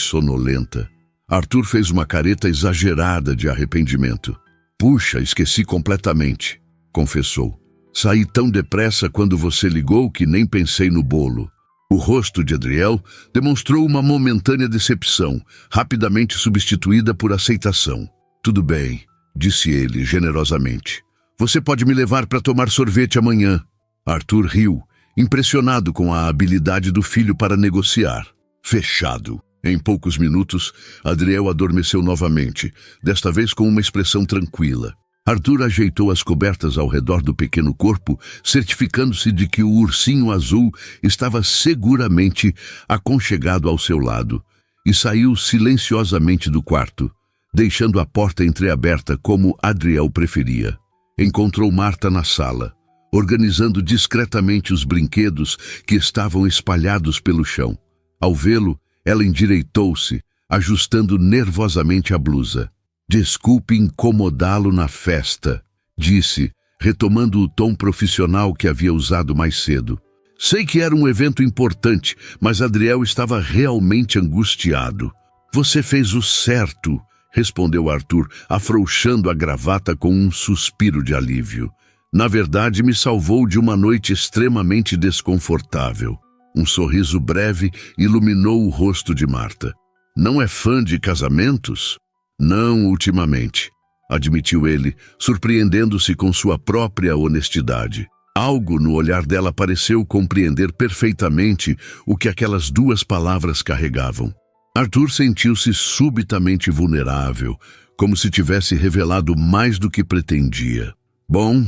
sonolenta. Arthur fez uma careta exagerada de arrependimento. "Puxa, esqueci completamente", confessou. "Saí tão depressa quando você ligou que nem pensei no bolo." O rosto de Adriel demonstrou uma momentânea decepção, rapidamente substituída por aceitação. "Tudo bem", disse ele generosamente. "Você pode me levar para tomar sorvete amanhã." Arthur riu, impressionado com a habilidade do filho para negociar. Fechado. Em poucos minutos, Adriel adormeceu novamente, desta vez com uma expressão tranquila. Arthur ajeitou as cobertas ao redor do pequeno corpo, certificando-se de que o ursinho azul estava seguramente aconchegado ao seu lado, e saiu silenciosamente do quarto, deixando a porta entreaberta como Adriel preferia. Encontrou Marta na sala, organizando discretamente os brinquedos que estavam espalhados pelo chão. Ao vê-lo, ela endireitou-se, ajustando nervosamente a blusa. "Desculpe incomodá-lo na festa", disse, retomando o tom profissional que havia usado mais cedo. "Sei que era um evento importante, mas Adriel estava realmente angustiado." "Você fez o certo", respondeu Arthur, afrouxando a gravata com um suspiro de alívio. "Na verdade, me salvou de uma noite extremamente desconfortável." Um sorriso breve iluminou o rosto de Marta. "Não é fã de casamentos?" "Não ultimamente", admitiu ele, surpreendendo-se com sua própria honestidade. Algo no olhar dela pareceu compreender perfeitamente o que aquelas duas palavras carregavam. Arthur sentiu-se subitamente vulnerável, como se tivesse revelado mais do que pretendia. Bom,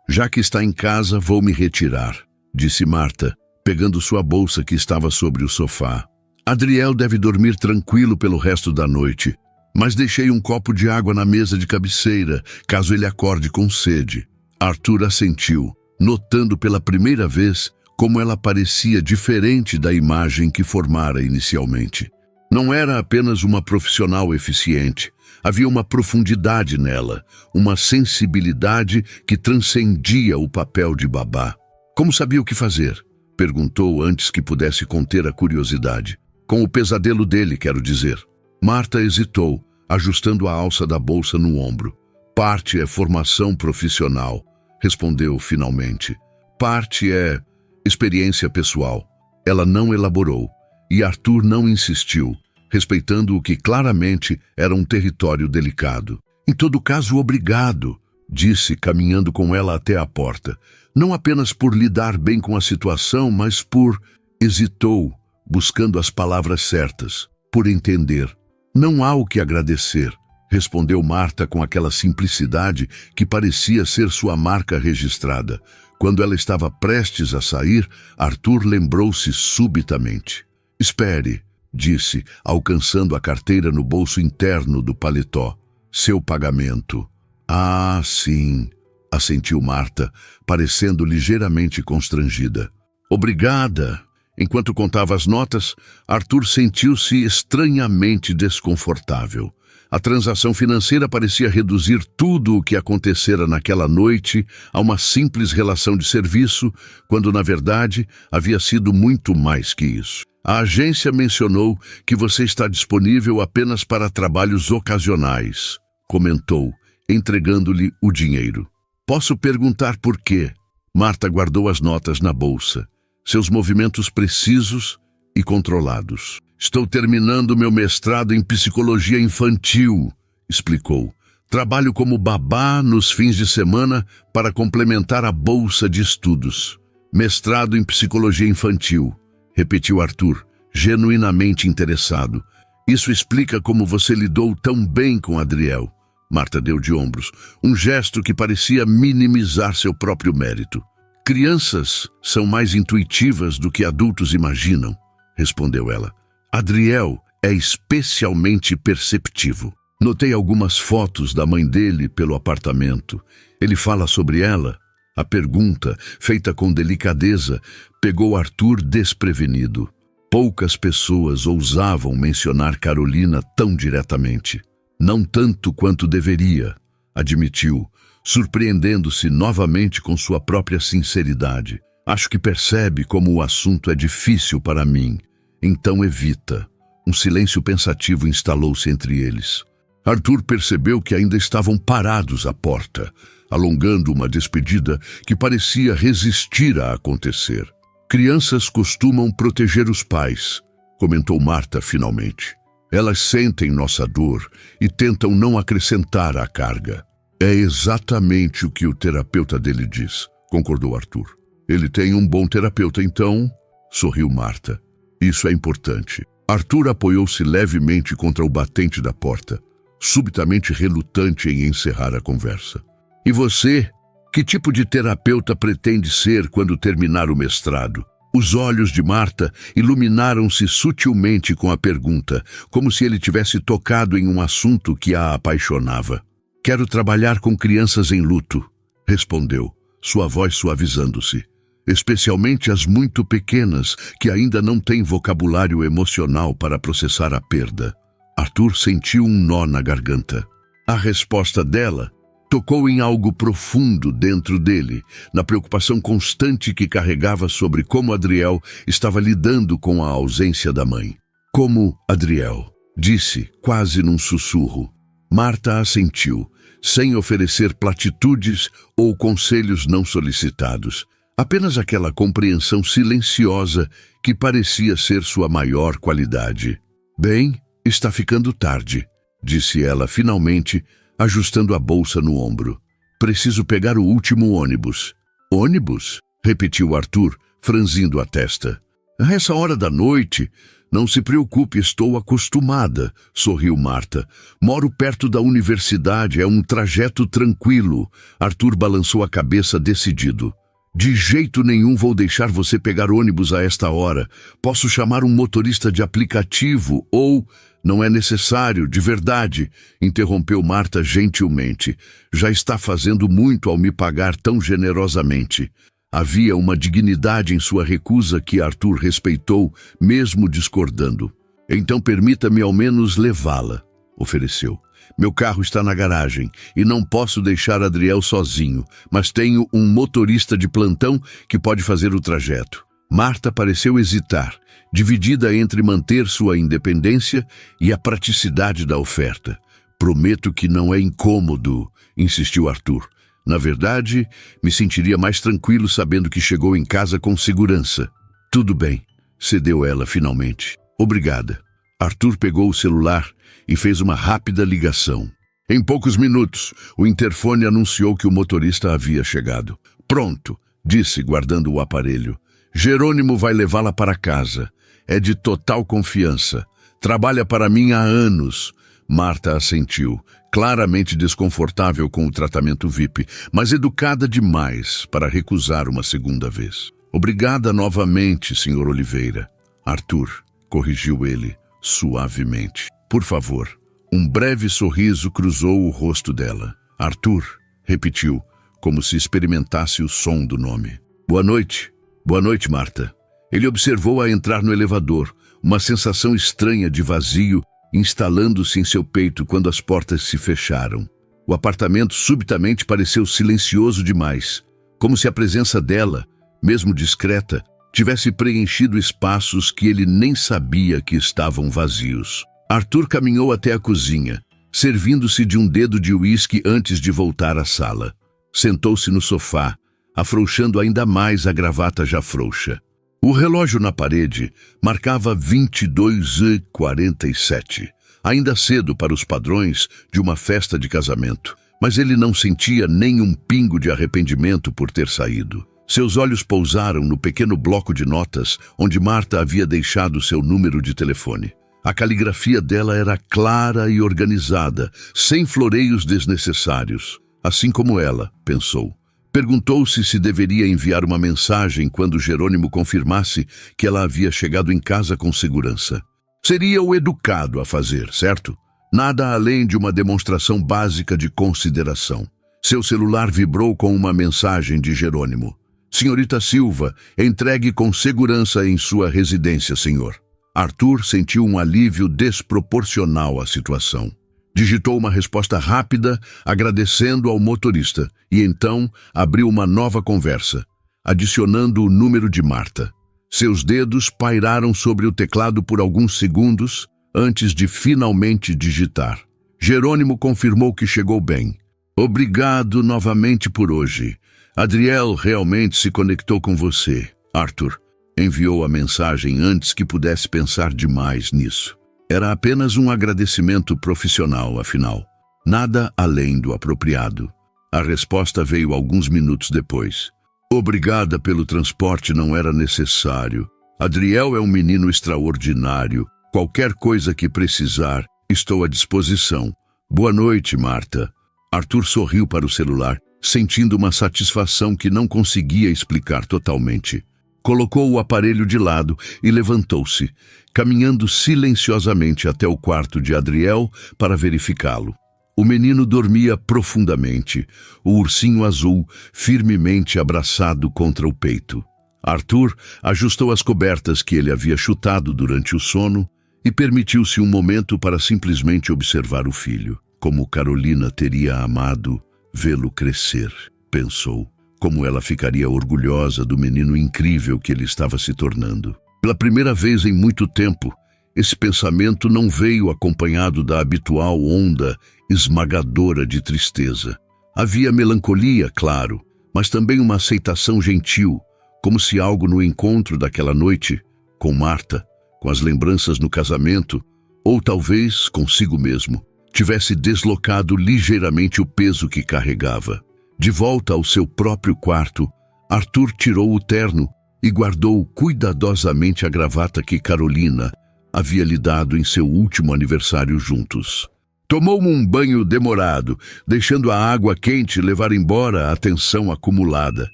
já que está em casa, vou me retirar, disse Marta, pegando sua bolsa que estava sobre o sofá. Adriel deve dormir tranquilo pelo resto da noite, mas deixei um copo de água na mesa de cabeceira, caso ele acorde com sede. Arthur assentiu, notando pela primeira vez como ela parecia diferente da imagem que formara inicialmente. Não era apenas uma profissional eficiente. Havia uma profundidade nela, uma sensibilidade que transcendia o papel de babá. Como sabia o que fazer? Perguntou antes que pudesse conter a curiosidade. Com o pesadelo dele, quero dizer. Marta hesitou, ajustando a alça da bolsa no ombro. Parte é formação profissional, respondeu finalmente. Parte é experiência pessoal. Ela não elaborou, e Arthur não insistiu, respeitando o que claramente era um território delicado. Em todo caso, obrigado, disse, caminhando com ela até a porta. Não apenas por lidar bem com a situação, mas por... Hesitou, buscando as palavras certas. Por entender. Não há o que agradecer, respondeu Marta com aquela simplicidade que parecia ser sua marca registrada. Quando ela estava prestes a sair, Arthur lembrou-se subitamente. Espere, disse, alcançando a carteira no bolso interno do paletó. Seu pagamento. Ah, sim, assentiu Marta, parecendo ligeiramente constrangida. Obrigada. Enquanto contava as notas, Arthur sentiu-se estranhamente desconfortável. A transação financeira parecia reduzir tudo o que acontecera naquela noite a uma simples relação de serviço, quando, na verdade, havia sido muito mais que isso. A agência mencionou que você está disponível apenas para trabalhos ocasionais, comentou, entregando-lhe o dinheiro. Posso perguntar por quê? Marta guardou as notas na bolsa, seus movimentos precisos e controlados. Estou terminando meu mestrado em psicologia infantil, explicou. Trabalho como babá nos fins de semana para complementar a bolsa de estudos. Mestrado em psicologia infantil, repetiu Arthur, genuinamente interessado. Isso explica como você lidou tão bem com Adriel. Marta deu de ombros, um gesto que parecia minimizar seu próprio mérito. Crianças são mais intuitivas do que adultos imaginam, respondeu ela. Adriel é especialmente perceptivo. Notei algumas fotos da mãe dele pelo apartamento. Ele fala sobre ela? A pergunta, feita com delicadeza, pegou Arthur desprevenido. Poucas pessoas ousavam mencionar Carolina tão diretamente. Não tanto quanto deveria, admitiu, surpreendendo-se novamente com sua própria sinceridade. Acho que percebe como o assunto é difícil para mim. Então evita. Um silêncio pensativo instalou-se entre eles. Arthur percebeu que ainda estavam parados à porta, alongando uma despedida que parecia resistir a acontecer. Crianças costumam proteger os pais, comentou Marta finalmente. Elas sentem nossa dor e tentam não acrescentar à carga. É exatamente o que o terapeuta dele diz, concordou Arthur. Ele tem um bom terapeuta, então, sorriu Marta. Isso é importante. Arthur apoiou-se levemente contra o batente da porta, subitamente relutante em encerrar a conversa. E você? Que tipo de terapeuta pretende ser quando terminar o mestrado? Os olhos de Marta iluminaram-se sutilmente com a pergunta, como se ele tivesse tocado em um assunto que a apaixonava. Quero trabalhar com crianças em luto, respondeu, sua voz suavizando-se. Especialmente as muito pequenas, que ainda não têm vocabulário emocional para processar a perda. Arthur sentiu um nó na garganta. A resposta dela tocou em algo profundo dentro dele, na preocupação constante que carregava sobre como Adriel estava lidando com a ausência da mãe. Como Adriel, disse, quase num sussurro. Marta assentiu, sem oferecer platitudes ou conselhos não solicitados. Apenas aquela compreensão silenciosa que parecia ser sua maior qualidade. Bem, está ficando tarde, disse ela finalmente, ajustando a bolsa no ombro. Preciso pegar o último ônibus. Ônibus? Repetiu Arthur, franzindo a testa. A essa hora da noite? Não se preocupe, estou acostumada, sorriu Marta. Moro perto da universidade, é um trajeto tranquilo. Arthur balançou a cabeça decidido. De jeito nenhum vou deixar você pegar ônibus a esta hora. Posso chamar um motorista de aplicativo ou... Não é necessário, de verdade, interrompeu Marta gentilmente. Já está fazendo muito ao me pagar tão generosamente. Havia uma dignidade em sua recusa que Arthur respeitou, mesmo discordando. Então permita-me ao menos levá-la, ofereceu. Meu carro está na garagem e não posso deixar Adriel sozinho, mas tenho um motorista de plantão que pode fazer o trajeto. Marta pareceu hesitar, dividida entre manter sua independência e a praticidade da oferta. Prometo que não é incômodo, insistiu Arthur. Na verdade, me sentiria mais tranquilo sabendo que chegou em casa com segurança. Tudo bem, cedeu ela finalmente. Obrigada. Arthur pegou o celular e fez uma rápida ligação. Em poucos minutos, o interfone anunciou que o motorista havia chegado. Pronto, disse, guardando o aparelho. Jerônimo vai levá-la para casa. É de total confiança. Trabalha para mim há anos. Marta assentiu, claramente desconfortável com o tratamento VIP, mas educada demais para recusar uma segunda vez. Obrigada novamente, Sr. Oliveira. Arthur, corrigiu ele, suavemente. Por favor. Um breve sorriso cruzou o rosto dela. Arthur, repetiu, como se experimentasse o som do nome. Boa noite. Boa noite, Marta. Ele observou-a entrar no elevador, uma sensação estranha de vazio instalando-se em seu peito quando as portas se fecharam. O apartamento subitamente pareceu silencioso demais, como se a presença dela, mesmo discreta, tivesse preenchido espaços que ele nem sabia que estavam vazios. Arthur caminhou até a cozinha, servindo-se de um dedo de uísque antes de voltar à sala. Sentou-se no sofá, afrouxando ainda mais a gravata já frouxa. O relógio na parede marcava 22h47, ainda cedo para os padrões de uma festa de casamento, mas ele não sentia nem um pingo de arrependimento por ter saído. Seus olhos pousaram no pequeno bloco de notas onde Marta havia deixado seu número de telefone. A caligrafia dela era clara e organizada, sem floreios desnecessários, assim como ela, pensou. Perguntou-se se deveria enviar uma mensagem quando Jerônimo confirmasse que ela havia chegado em casa com segurança. Seria o educado a fazer, certo? Nada além de uma demonstração básica de consideração. Seu celular vibrou com uma mensagem de Jerônimo. Senhorita Silva, entregue com segurança em sua residência, senhor. Arthur sentiu um alívio desproporcional à situação. Digitou uma resposta rápida, agradecendo ao motorista, e então abriu uma nova conversa, adicionando o número de Marta. Seus dedos pairaram sobre o teclado por alguns segundos antes de finalmente digitar. Jerônimo confirmou que chegou bem. Obrigado novamente por hoje. Adriel realmente se conectou com você. Arthur enviou a mensagem antes que pudesse pensar demais nisso. Era apenas um agradecimento profissional, afinal. Nada além do apropriado. A resposta veio alguns minutos depois. Obrigada pelo transporte, não era necessário. Adriel é um menino extraordinário. Qualquer coisa que precisar, estou à disposição. Boa noite, Marta. Arthur sorriu para o celular, sentindo uma satisfação que não conseguia explicar totalmente. Colocou o aparelho de lado e levantou-se, caminhando silenciosamente até o quarto de Adriel para verificá-lo. O menino dormia profundamente, o ursinho azul firmemente abraçado contra o peito. Arthur ajustou as cobertas que ele havia chutado durante o sono e permitiu-se um momento para simplesmente observar o filho. Como Carolina teria amado vê-lo crescer, pensou. Como ela ficaria orgulhosa do menino incrível que ele estava se tornando. Pela primeira vez em muito tempo, esse pensamento não veio acompanhado da habitual onda esmagadora de tristeza. Havia melancolia, claro, mas também uma aceitação gentil, como se algo no encontro daquela noite, com Marta, com as lembranças no casamento, ou talvez consigo mesmo, tivesse deslocado ligeiramente o peso que carregava. De volta ao seu próprio quarto, Arthur tirou o terno e guardou cuidadosamente a gravata que Carolina havia lhe dado em seu último aniversário juntos. Tomou um banho demorado, deixando a água quente levar embora a tensão acumulada.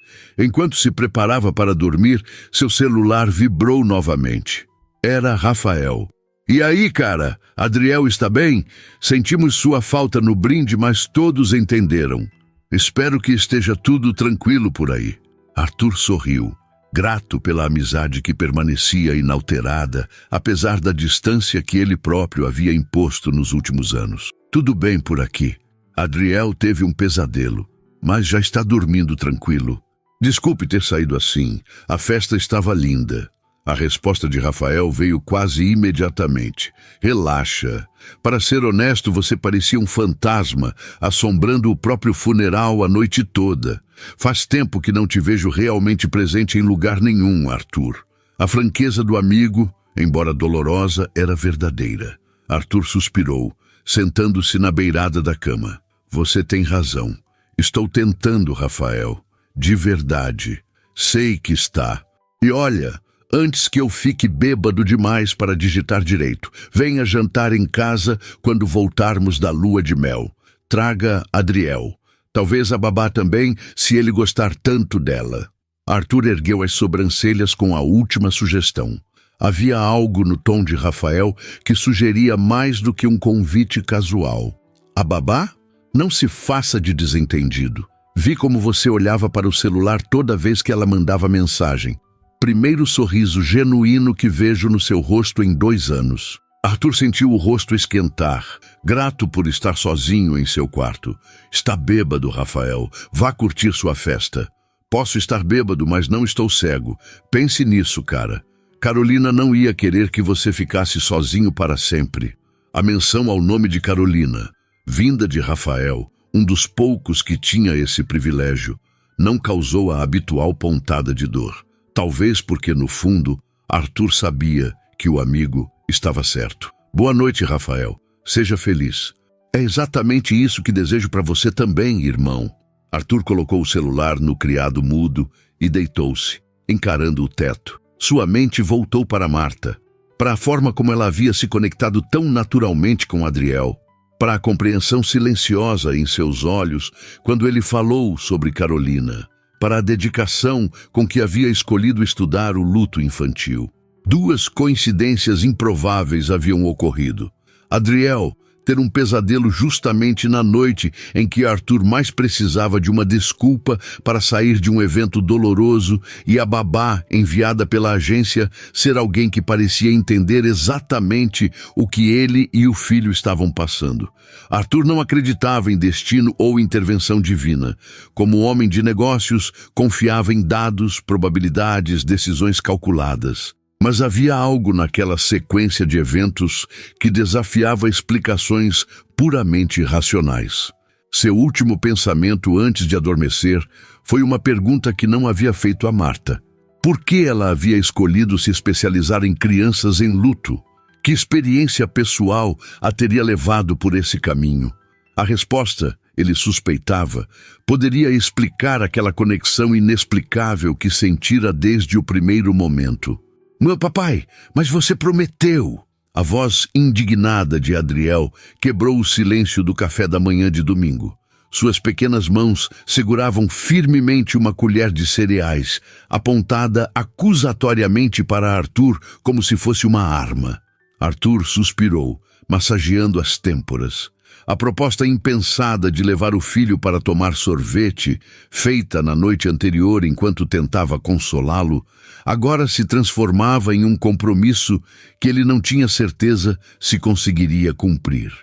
Enquanto se preparava para dormir, seu celular vibrou novamente. Era Rafael. "E aí, cara? Adriel está bem? Sentimos sua falta no brinde, mas todos entenderam. Espero que esteja tudo tranquilo por aí." Arthur sorriu, grato pela amizade que permanecia inalterada, apesar da distância que ele próprio havia imposto nos últimos anos. "Tudo bem por aqui. Adriel teve um pesadelo, mas já está dormindo tranquilo. Desculpe ter saído assim. A festa estava linda." A resposta de Rafael veio quase imediatamente. "Relaxa. Para ser honesto, você parecia um fantasma, assombrando o próprio funeral a noite toda. Faz tempo que não te vejo realmente presente em lugar nenhum, Arthur." A franqueza do amigo, embora dolorosa, era verdadeira. Arthur suspirou, sentando-se na beirada da cama. "Você tem razão. Estou tentando, Rafael. De verdade. Sei que está. E olha, antes que eu fique bêbado demais para digitar direito, venha jantar em casa quando voltarmos da lua de mel. Traga Adriel. Talvez a babá também, se ele gostar tanto dela." Arthur ergueu as sobrancelhas com a última sugestão. Havia algo no tom de Rafael que sugeria mais do que um convite casual. "A babá? Não se faça de desentendido. Vi como você olhava para o celular toda vez que ela mandava mensagem. Primeiro sorriso genuíno que vejo no seu rosto em 2 anos. Arthur sentiu o rosto esquentar, grato por estar sozinho em seu quarto. "Está bêbado, Rafael. Vá curtir sua festa." "Posso estar bêbado, mas não estou cego. Pense nisso, cara. Carolina não ia querer que você ficasse sozinho para sempre." A menção ao nome de Carolina, vinda de Rafael, um dos poucos que tinha esse privilégio, não causou a habitual pontada de dor. Talvez porque, no fundo, Arthur sabia que o amigo estava certo. "Boa noite, Rafael. Seja feliz." "É exatamente isso que desejo para você também, irmão." Arthur colocou o celular no criado mudo e deitou-se, encarando o teto. Sua mente voltou para Marta, para a forma como ela havia se conectado tão naturalmente com Adriel, para a compreensão silenciosa em seus olhos quando ele falou sobre Carolina, para a dedicação com que havia escolhido estudar o luto infantil. 2 coincidências improváveis haviam ocorrido. Adriel ter um pesadelo justamente na noite em que Arthur mais precisava de uma desculpa para sair de um evento doloroso, e a babá, enviada pela agência, ser alguém que parecia entender exatamente o que ele e o filho estavam passando. Arthur não acreditava em destino ou intervenção divina. Como homem de negócios, confiava em dados, probabilidades, decisões calculadas. Mas havia algo naquela sequência de eventos que desafiava explicações puramente racionais. Seu último pensamento antes de adormecer foi uma pergunta que não havia feito a Marta. Por que ela havia escolhido se especializar em crianças em luto? Que experiência pessoal a teria levado por esse caminho? A resposta, ele suspeitava, poderia explicar aquela conexão inexplicável que sentira desde o primeiro momento. "Meu papai, mas você prometeu!" A voz indignada de Adriel quebrou o silêncio do café da manhã de domingo. Suas pequenas mãos seguravam firmemente uma colher de cereais, apontada acusatoriamente para Arthur como se fosse uma arma. Arthur suspirou, massageando as têmporas. A proposta impensada de levar o filho para tomar sorvete, feita na noite anterior enquanto tentava consolá-lo, agora se transformava em um compromisso que ele não tinha certeza se conseguiria cumprir.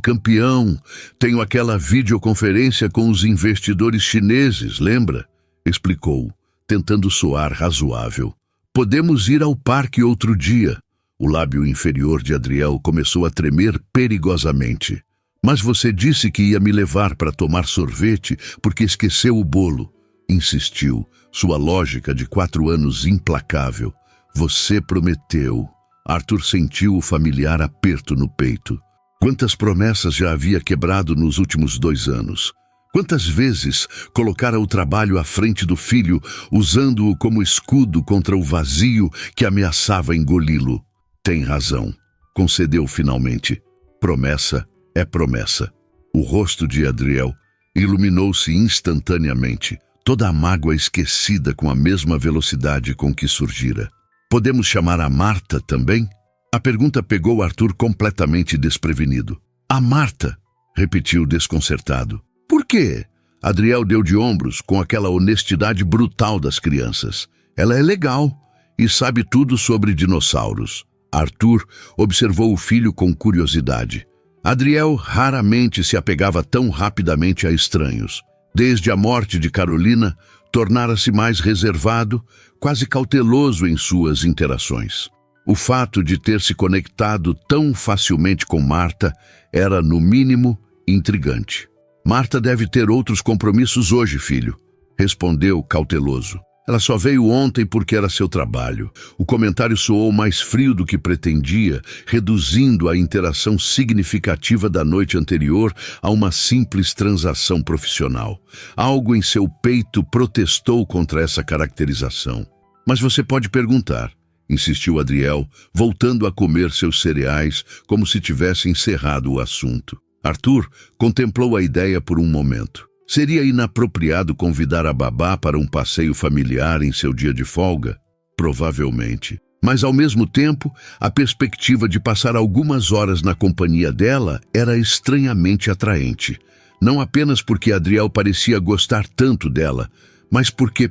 Campeão, tenho aquela videoconferência com os investidores chineses, lembra?" explicou, tentando soar razoável. "Podemos ir ao parque outro dia." O lábio inferior de Adriel começou a tremer perigosamente. "Mas você disse que ia me levar para tomar sorvete porque esqueceu o bolo." Insistiu, sua lógica de 4 anos implacável. "Você prometeu." Arthur sentiu o familiar aperto no peito. Quantas promessas já havia quebrado nos últimos 2 anos? Quantas vezes colocara o trabalho à frente do filho, usando-o como escudo contra o vazio que ameaçava engoli-lo? Tem razão, concedeu finalmente. Promessa é promessa. O rosto de Adriel iluminou-se instantaneamente, toda a mágoa esquecida com a mesma velocidade com que surgira. Podemos chamar a Marta também? A pergunta pegou Arthur completamente desprevenido. A Marta, repetiu desconcertado. Por quê? Adriel deu de ombros com aquela honestidade brutal das crianças. Ela é legal e sabe tudo sobre dinossauros. Arthur observou o filho com curiosidade. Adriel raramente se apegava tão rapidamente a estranhos. Desde a morte de Carolina, tornara-se mais reservado, quase cauteloso em suas interações. O fato de ter se conectado tão facilmente com Marta era, no mínimo, intrigante. Marta deve ter outros compromissos hoje, filho, respondeu cauteloso. Ela só veio ontem porque era seu trabalho. O comentário soou mais frio do que pretendia, reduzindo a interação significativa da noite anterior a uma simples transação profissional. Algo em seu peito protestou contra essa caracterização. Mas você pode perguntar, insistiu Adriel, voltando a comer seus cereais como se tivesse encerrado o assunto. Arthur contemplou a ideia por um momento. Seria inapropriado convidar a babá para um passeio familiar em seu dia de folga? Provavelmente. Mas, ao mesmo tempo, a perspectiva de passar algumas horas na companhia dela era estranhamente atraente. Não apenas porque Adriel parecia gostar tanto dela, mas porque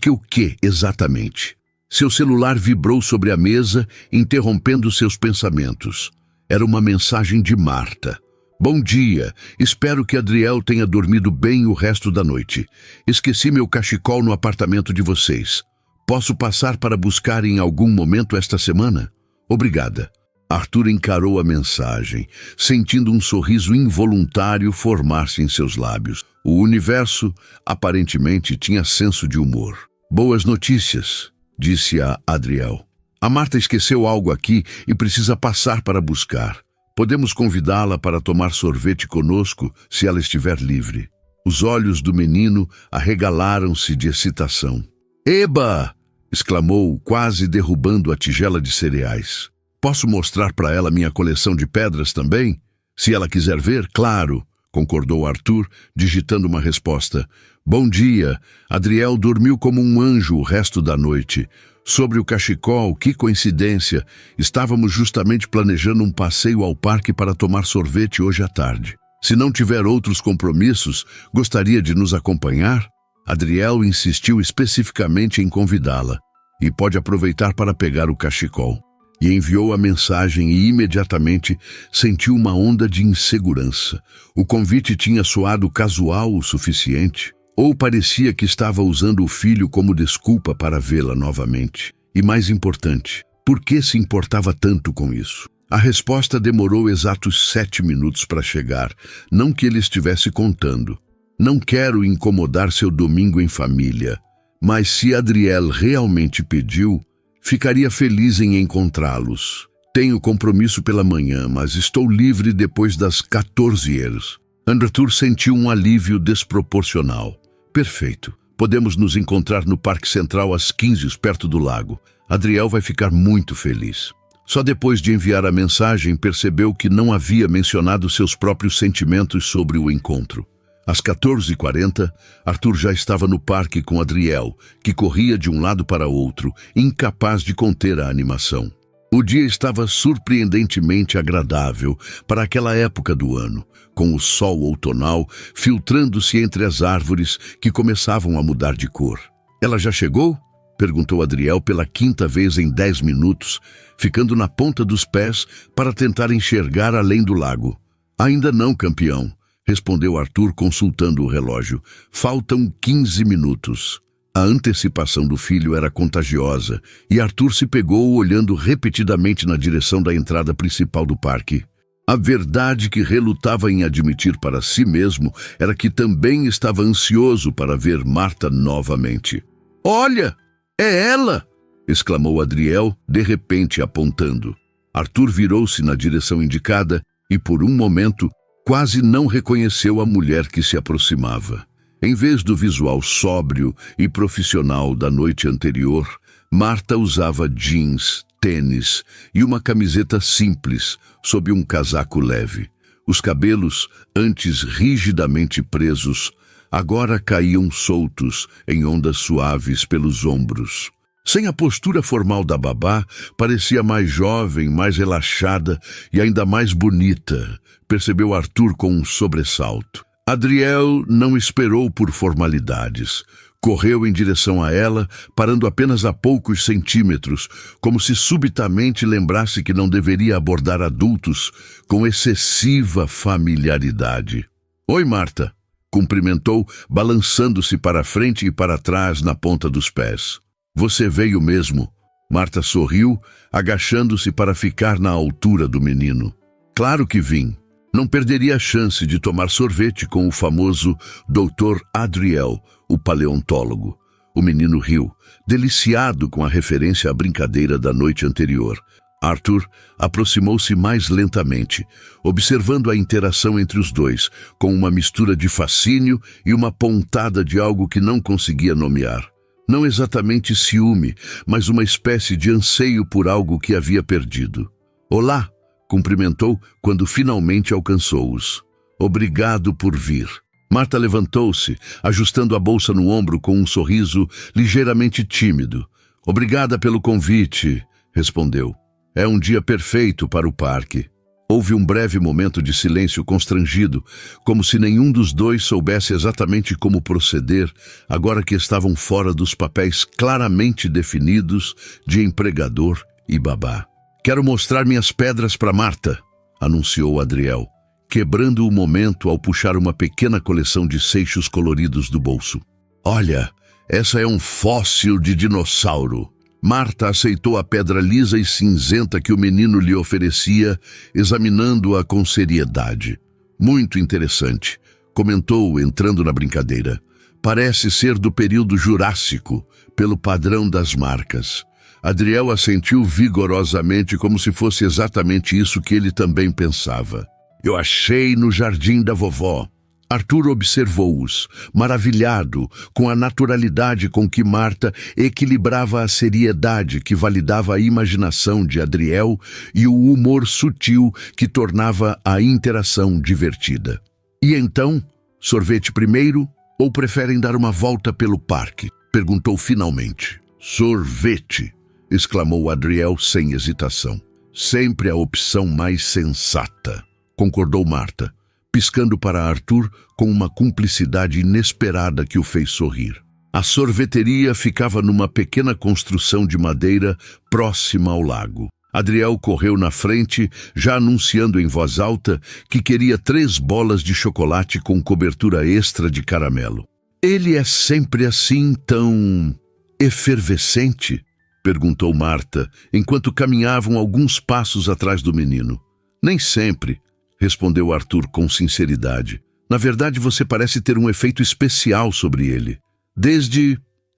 o quê, exatamente? Seu celular vibrou sobre a mesa, interrompendo seus pensamentos. Era uma mensagem de Marta. Bom dia, espero que Adriel tenha dormido bem o resto da noite. Esqueci meu cachecol no apartamento de vocês. Posso passar para buscar em algum momento esta semana? Obrigada. Arthur encarou a mensagem, sentindo um sorriso involuntário formar-se em seus lábios. O universo, aparentemente, tinha senso de humor. Boas notícias, disse a Adriel. A Marta esqueceu algo aqui e precisa passar para buscar. Podemos convidá-la para tomar sorvete conosco se ela estiver livre. Os olhos do menino arregalaram-se de excitação. Eba! Exclamou, quase derrubando a tigela de cereais. Posso mostrar para ela minha coleção de pedras também? Se ela quiser ver, claro, concordou Arthur, digitando uma resposta. Bom dia. Adriel dormiu como um anjo o resto da noite. Sobre o cachecol, que coincidência, estávamos justamente planejando um passeio ao parque para tomar sorvete hoje à tarde. Se não tiver outros compromissos, gostaria de nos acompanhar? Adriel insistiu especificamente em convidá-la, e pode aproveitar para pegar o cachecol. E enviou a mensagem e imediatamente sentiu uma onda de insegurança. O convite tinha soado casual o suficiente. Ou parecia que estava usando o filho como desculpa para vê-la novamente. E mais importante, por que se importava tanto com isso? A resposta demorou exatos 7 minutos para chegar, não que ele estivesse contando. Não quero incomodar seu domingo em família, mas se Adriel realmente pediu, ficaria feliz em encontrá-los. Tenho compromisso pela manhã, mas estou livre depois das 14 horas. Arthur sentiu um alívio desproporcional. Perfeito. Podemos nos encontrar no Parque Central às 15, perto do lago. Adriel vai ficar muito feliz. Só depois de enviar a mensagem percebeu que não havia mencionado seus próprios sentimentos sobre o encontro. Às 14h40, Arthur já estava no parque com Adriel, que corria de um lado para outro, incapaz de conter a animação. O dia estava surpreendentemente agradável para aquela época do ano, com o sol outonal filtrando-se entre as árvores que começavam a mudar de cor. Ela já chegou? Perguntou Adriel pela 5ª vez em 10 minutos, ficando na ponta dos pés para tentar enxergar além do lago. Ainda não, campeão, respondeu Arthur consultando o relógio. Faltam 15 minutos. A antecipação do filho era contagiosa e Arthur se pegou olhando repetidamente na direção da entrada principal do parque. A verdade que relutava em admitir para si mesmo era que também estava ansioso para ver Marta novamente. Olha, é ela! Exclamou Adriel, de repente apontando. Arthur virou-se na direção indicada e, por um momento, Quase não reconheceu a mulher que se aproximava. Em vez do visual sóbrio e profissional da noite anterior, Marta usava jeans, tênis e uma camiseta simples sob um casaco leve. Os cabelos, antes rigidamente presos, agora caíam soltos em ondas suaves pelos ombros. Sem a postura formal da babá, parecia mais jovem, mais relaxada e ainda mais bonita, percebeu Arthur com um sobressalto. Adriel não esperou por formalidades. Correu em direção a ela, parando apenas a poucos centímetros, como se subitamente lembrasse que não deveria abordar adultos com excessiva familiaridade. "Oi, Marta", cumprimentou, balançando-se para a frente e para trás na ponta dos pés. "Você veio mesmo?" Marta sorriu, agachando-se para ficar na altura do menino. "Claro que vim. Não perderia a chance de tomar sorvete com o famoso Dr. Adriel, o paleontólogo." O menino riu, deliciado com a referência à brincadeira da noite anterior. Arthur aproximou-se mais lentamente, observando a interação entre os dois, com uma mistura de fascínio e uma pontada de algo que não conseguia nomear. Não exatamente ciúme, mas uma espécie de anseio por algo que havia perdido. "Olá", cumprimentou quando finalmente alcançou-os. "Obrigado por vir." Marta levantou-se, ajustando a bolsa no ombro com um sorriso ligeiramente tímido. "Obrigada pelo convite", respondeu. "É um dia perfeito para o parque." Houve um breve momento de silêncio constrangido, como se nenhum dos dois soubesse exatamente como proceder, agora que estavam fora dos papéis claramente definidos de empregador e babá. "Quero mostrar minhas pedras para Marta", anunciou Adriel, quebrando o momento ao puxar uma pequena coleção de seixos coloridos do bolso. "Olha, essa é um fóssil de dinossauro." Marta aceitou a pedra lisa e cinzenta que o menino lhe oferecia, examinando-a com seriedade. "Muito interessante", comentou, entrando na brincadeira. "Parece ser do período Jurássico, pelo padrão das marcas." Adriel assentiu vigorosamente, como se fosse exatamente isso que ele também pensava. "Eu achei no jardim da vovó." Arthur observou-os, maravilhado com a naturalidade com que Marta equilibrava a seriedade que validava a imaginação de Adriel e o humor sutil que tornava a interação divertida. "E então, sorvete primeiro ou preferem dar uma volta pelo parque?" perguntou finalmente. "Sorvete", exclamou Adriel sem hesitação. "Sempre a opção mais sensata", concordou Marta, piscando para Arthur com uma cumplicidade inesperada que o fez sorrir. A sorveteria ficava numa pequena construção de madeira próxima ao lago. Adriel correu na frente, já anunciando em voz alta que queria 3 bolas de chocolate com cobertura extra de caramelo. "Ele é sempre assim tão efervescente?" perguntou Marta, enquanto caminhavam alguns passos atrás do menino. "Nem sempre", respondeu Arthur com sinceridade. "Na verdade, você parece ter um efeito especial sobre ele.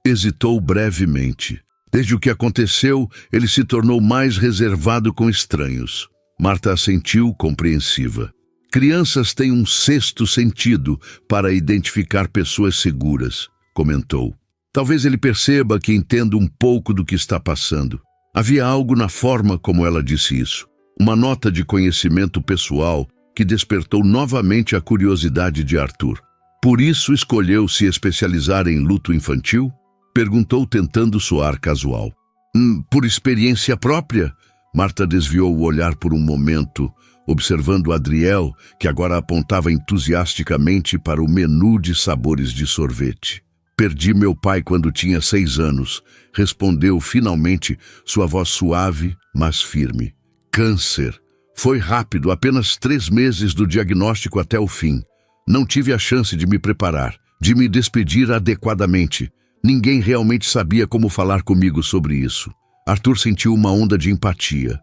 Hesitou brevemente. Desde o que aconteceu, ele se tornou mais reservado com estranhos." Marta assentiu, compreensiva. "Crianças têm um 6º sentido para identificar pessoas seguras", comentou. "Talvez ele perceba que entendo um pouco do que está passando." Havia algo na forma como ela disse isso. Uma nota de conhecimento pessoal que despertou novamente a curiosidade de Arthur. "Por isso escolheu se especializar em luto infantil?" perguntou, tentando soar casual. Por experiência própria." Marta desviou o olhar por um momento, observando Adriel, que agora apontava entusiasticamente para o menu de sabores de sorvete. "Perdi meu pai quando tinha 6 anos", respondeu finalmente, sua voz suave, mas firme. "Câncer. Foi rápido, apenas 3 meses do diagnóstico até o fim. Não tive a chance de me preparar, de me despedir adequadamente. Ninguém realmente sabia como falar comigo sobre isso." Arthur sentiu uma onda de empatia.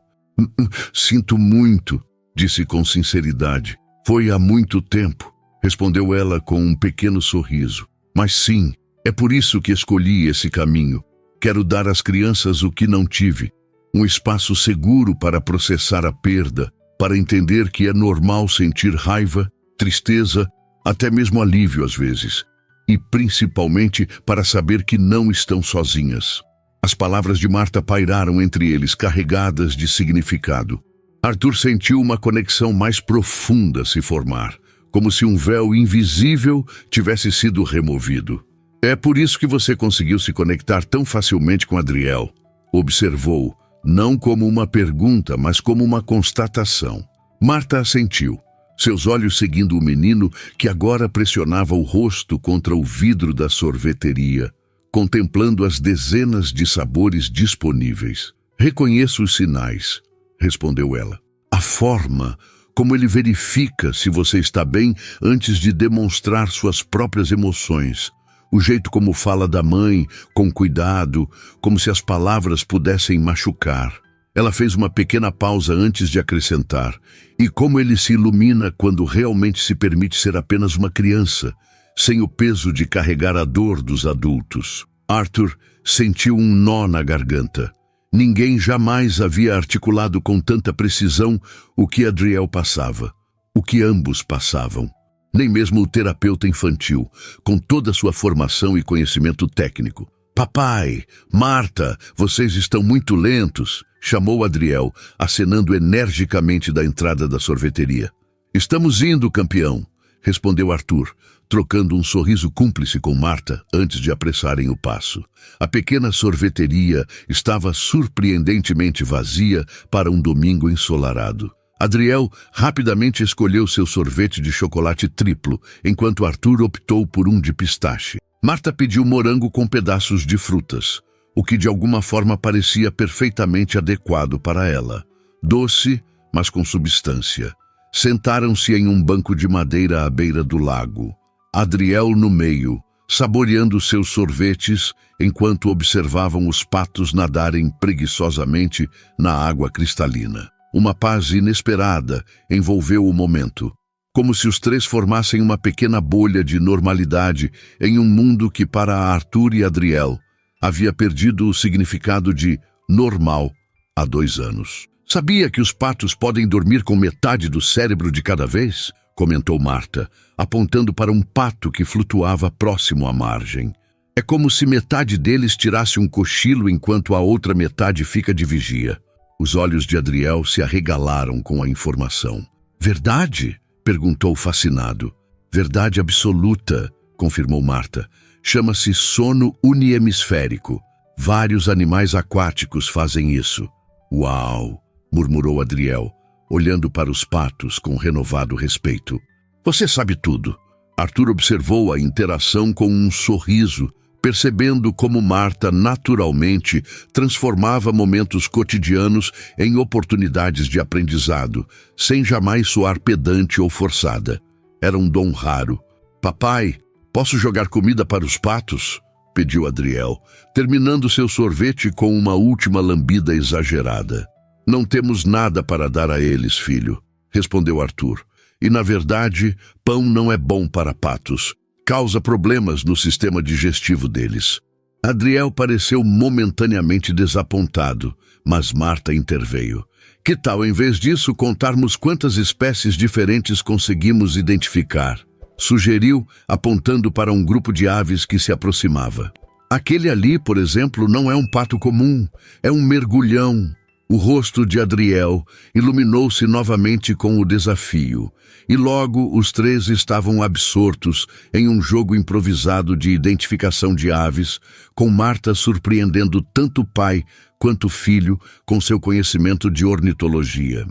"Sinto muito", disse com sinceridade. "Foi há muito tempo", respondeu ela com um pequeno sorriso. "Mas sim, é por isso que escolhi esse caminho. Quero dar às crianças o que não tive. Um espaço seguro para processar a perda, para entender que é normal sentir raiva, tristeza, até mesmo alívio às vezes, e principalmente para saber que não estão sozinhas. As palavras de Marta pairaram entre eles, carregadas de significado. Arthur sentiu uma conexão mais profunda se formar, como se um véu invisível tivesse sido removido. É por isso que você conseguiu se conectar tão facilmente com Adriel, observou, não como uma pergunta, mas como uma constatação. Marta assentiu, seus olhos seguindo o menino que agora pressionava o rosto contra o vidro da sorveteria, contemplando as dezenas de sabores disponíveis. Reconheço os sinais, respondeu ela. A forma como ele verifica se você está bem antes de demonstrar suas próprias emoções. O jeito como fala da mãe, com cuidado, como se as palavras pudessem machucar. Ela fez uma pequena pausa antes de acrescentar. E como ele se ilumina quando realmente se permite ser apenas uma criança, sem o peso de carregar a dor dos adultos. Arthur sentiu um nó na garganta. Ninguém jamais havia articulado com tanta precisão o que Adriel passava, o que ambos passavam. Nem mesmo o terapeuta infantil, com toda a sua formação e conhecimento técnico. Papai, Marta, vocês estão muito lentos, chamou Adriel, acenando energicamente da entrada da sorveteria. Estamos indo, campeão, respondeu Arthur, trocando um sorriso cúmplice com Marta antes de apressarem o passo. A pequena sorveteria estava surpreendentemente vazia para um domingo ensolarado. Adriel rapidamente escolheu seu sorvete de chocolate triplo, enquanto Arthur optou por um de pistache. Marta pediu morango com pedaços de frutas, o que de alguma forma parecia perfeitamente adequado para ela. Doce, mas com substância. Sentaram-se em um banco de madeira à beira do lago. Adriel no meio, saboreando seus sorvetes enquanto observavam os patos nadarem preguiçosamente na água cristalina. Uma paz inesperada envolveu o momento, como se os três formassem uma pequena bolha de normalidade em um mundo que para Arthur e Adriel havia perdido o significado de normal há 2 anos. Sabia que os patos podem dormir com metade do cérebro de cada vez? Comentou Marta, apontando para um pato que flutuava próximo à margem. É como se metade deles tirasse um cochilo enquanto a outra metade fica de vigia. Os olhos de Adriel se arregalaram com a informação. Verdade? Perguntou fascinado. Verdade absoluta, confirmou Marta. Chama-se sono uniemisférico. Vários animais aquáticos fazem isso. Uau! Murmurou Adriel, olhando para os patos com renovado respeito. Você sabe tudo. Arthur observou a interação com um sorriso, percebendo como Marta naturalmente transformava momentos cotidianos em oportunidades de aprendizado, sem jamais soar pedante ou forçada. Era um dom raro. Papai, posso jogar comida para os patos? Pediu Adriel, terminando seu sorvete com uma última lambida exagerada. Não temos nada para dar a eles, filho, respondeu Arthur. E, na verdade, pão não é bom para patos. Causa problemas no sistema digestivo deles. Adriel pareceu momentaneamente desapontado, mas Marta interveio. Que tal, em vez disso, contarmos quantas espécies diferentes conseguimos identificar? Sugeriu, apontando para um grupo de aves que se aproximava. Aquele ali, por exemplo, não é um pato comum, é um mergulhão. O rosto de Adriel iluminou-se novamente com o desafio, e logo os três estavam absortos em um jogo improvisado de identificação de aves, com Marta surpreendendo tanto o pai quanto o filho com seu conhecimento de ornitologia.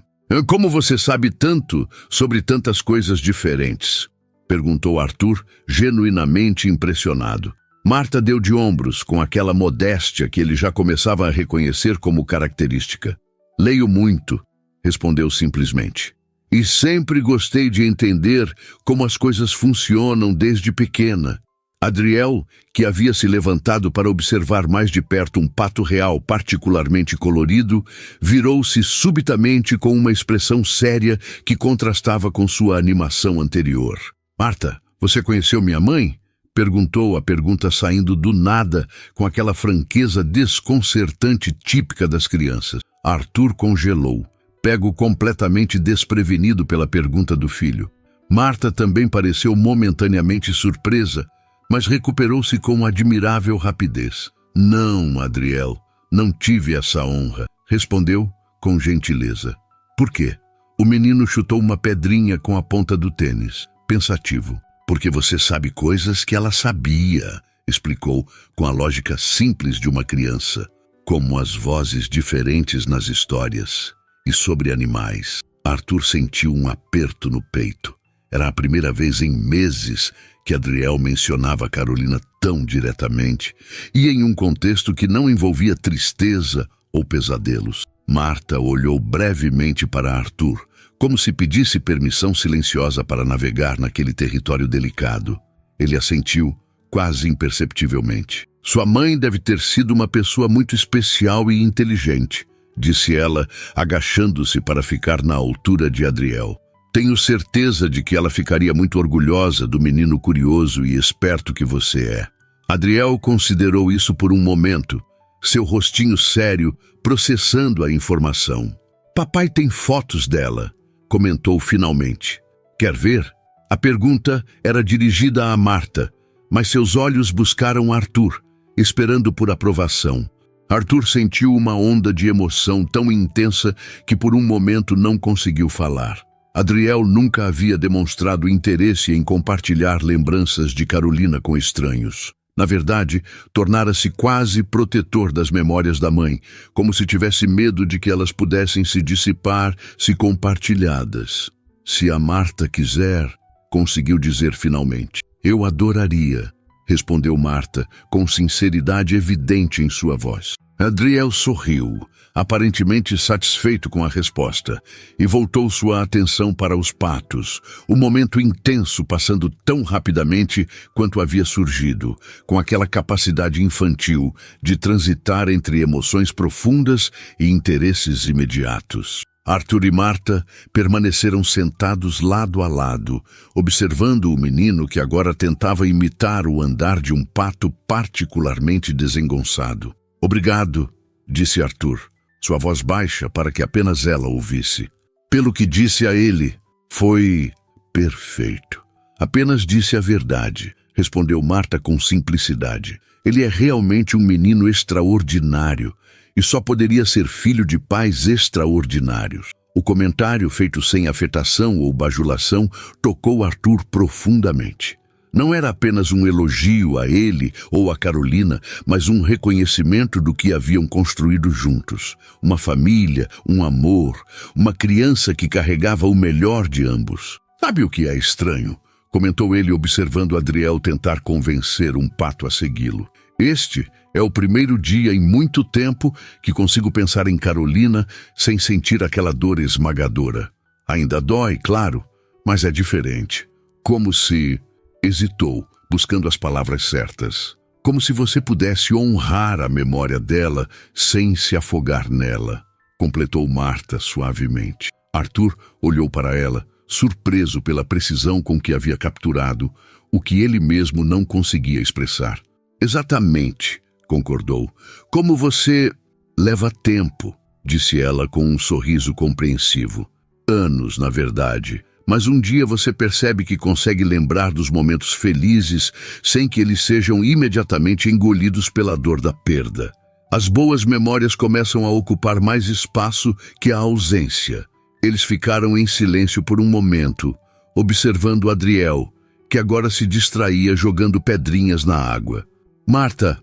Como você sabe tanto sobre tantas coisas diferentes? Perguntou Arthur, genuinamente impressionado. Marta deu de ombros com aquela modéstia que ele já começava a reconhecer como característica. Leio muito, respondeu simplesmente. E sempre gostei de entender como as coisas funcionam desde pequena. Adriel, que havia se levantado para observar mais de perto um pato real particularmente colorido, virou-se subitamente com uma expressão séria que contrastava com sua animação anterior. Marta, você conheceu minha mãe? Perguntou, a pergunta saindo do nada, com aquela franqueza desconcertante típica das crianças. Arthur congelou, pego completamente desprevenido pela pergunta do filho. Marta também pareceu momentaneamente surpresa, mas recuperou-se com admirável rapidez. Não, Adriel, não tive essa honra, respondeu com gentileza. Por quê? O menino chutou uma pedrinha com a ponta do tênis, pensativo. Porque você sabe coisas que ela sabia, explicou com a lógica simples de uma criança, como as vozes diferentes nas histórias e sobre animais. Arthur sentiu um aperto no peito. Era a primeira vez em meses que Adriel mencionava Carolina tão diretamente e em um contexto que não envolvia tristeza ou pesadelos. Marta olhou brevemente para Arthur, como se pedisse permissão silenciosa para navegar naquele território delicado. Ele assentiu, quase imperceptivelmente. Sua mãe deve ter sido uma pessoa muito especial e inteligente, disse ela, agachando-se para ficar na altura de Adriel. Tenho certeza de que ela ficaria muito orgulhosa do menino curioso e esperto que você é. Adriel considerou isso por um momento, seu rostinho sério processando a informação. Papai tem fotos dela, comentou finalmente. Quer ver? A pergunta era dirigida a Marta, mas seus olhos buscaram Arthur, esperando por aprovação. Arthur sentiu uma onda de emoção tão intensa que por um momento não conseguiu falar. Adriel nunca havia demonstrado interesse em compartilhar lembranças de Carolina com estranhos. Na verdade, tornara-se quase protetor das memórias da mãe, como se tivesse medo de que elas pudessem se dissipar se compartilhadas. Se a Marta quiser, conseguiu dizer finalmente. Eu adoraria, respondeu Marta, com sinceridade evidente em sua voz. Adriel sorriu, aparentemente satisfeito com a resposta, e voltou sua atenção para os patos, o momento intenso passando tão rapidamente quanto havia surgido, com aquela capacidade infantil de transitar entre emoções profundas e interesses imediatos. Arthur e Marta permaneceram sentados lado a lado, observando o menino que agora tentava imitar o andar de um pato particularmente desengonçado. Obrigado, disse Arthur, sua voz baixa para que apenas ela ouvisse. Pelo que disse a ele, foi perfeito. Apenas disse a verdade, respondeu Marta com simplicidade. Ele é realmente um menino extraordinário e só poderia ser filho de pais extraordinários. O comentário, feito sem afetação ou bajulação, tocou Arthur profundamente. Não era apenas um elogio a ele ou a Carolina, mas um reconhecimento do que haviam construído juntos. Uma família, um amor, uma criança que carregava o melhor de ambos. Sabe o que é estranho? Comentou ele observando Adriel tentar convencer um pato a segui-lo. Este é o primeiro dia em muito tempo que consigo pensar em Carolina sem sentir aquela dor esmagadora. Ainda dói, claro, mas é diferente. Como se... Hesitou, buscando as palavras certas. Como se você pudesse honrar a memória dela sem se afogar nela, completou Marta suavemente. Arthur olhou para ela, surpreso pela precisão com que havia capturado o que ele mesmo não conseguia expressar. Exatamente, concordou. Como você leva tempo, disse ela com um sorriso compreensivo. Anos, na verdade. Mas um dia você percebe que consegue lembrar dos momentos felizes sem que eles sejam imediatamente engolidos pela dor da perda. As boas memórias começam a ocupar mais espaço que a ausência. Eles ficaram em silêncio por um momento, observando Adriel, que agora se distraía jogando pedrinhas na água. Marta,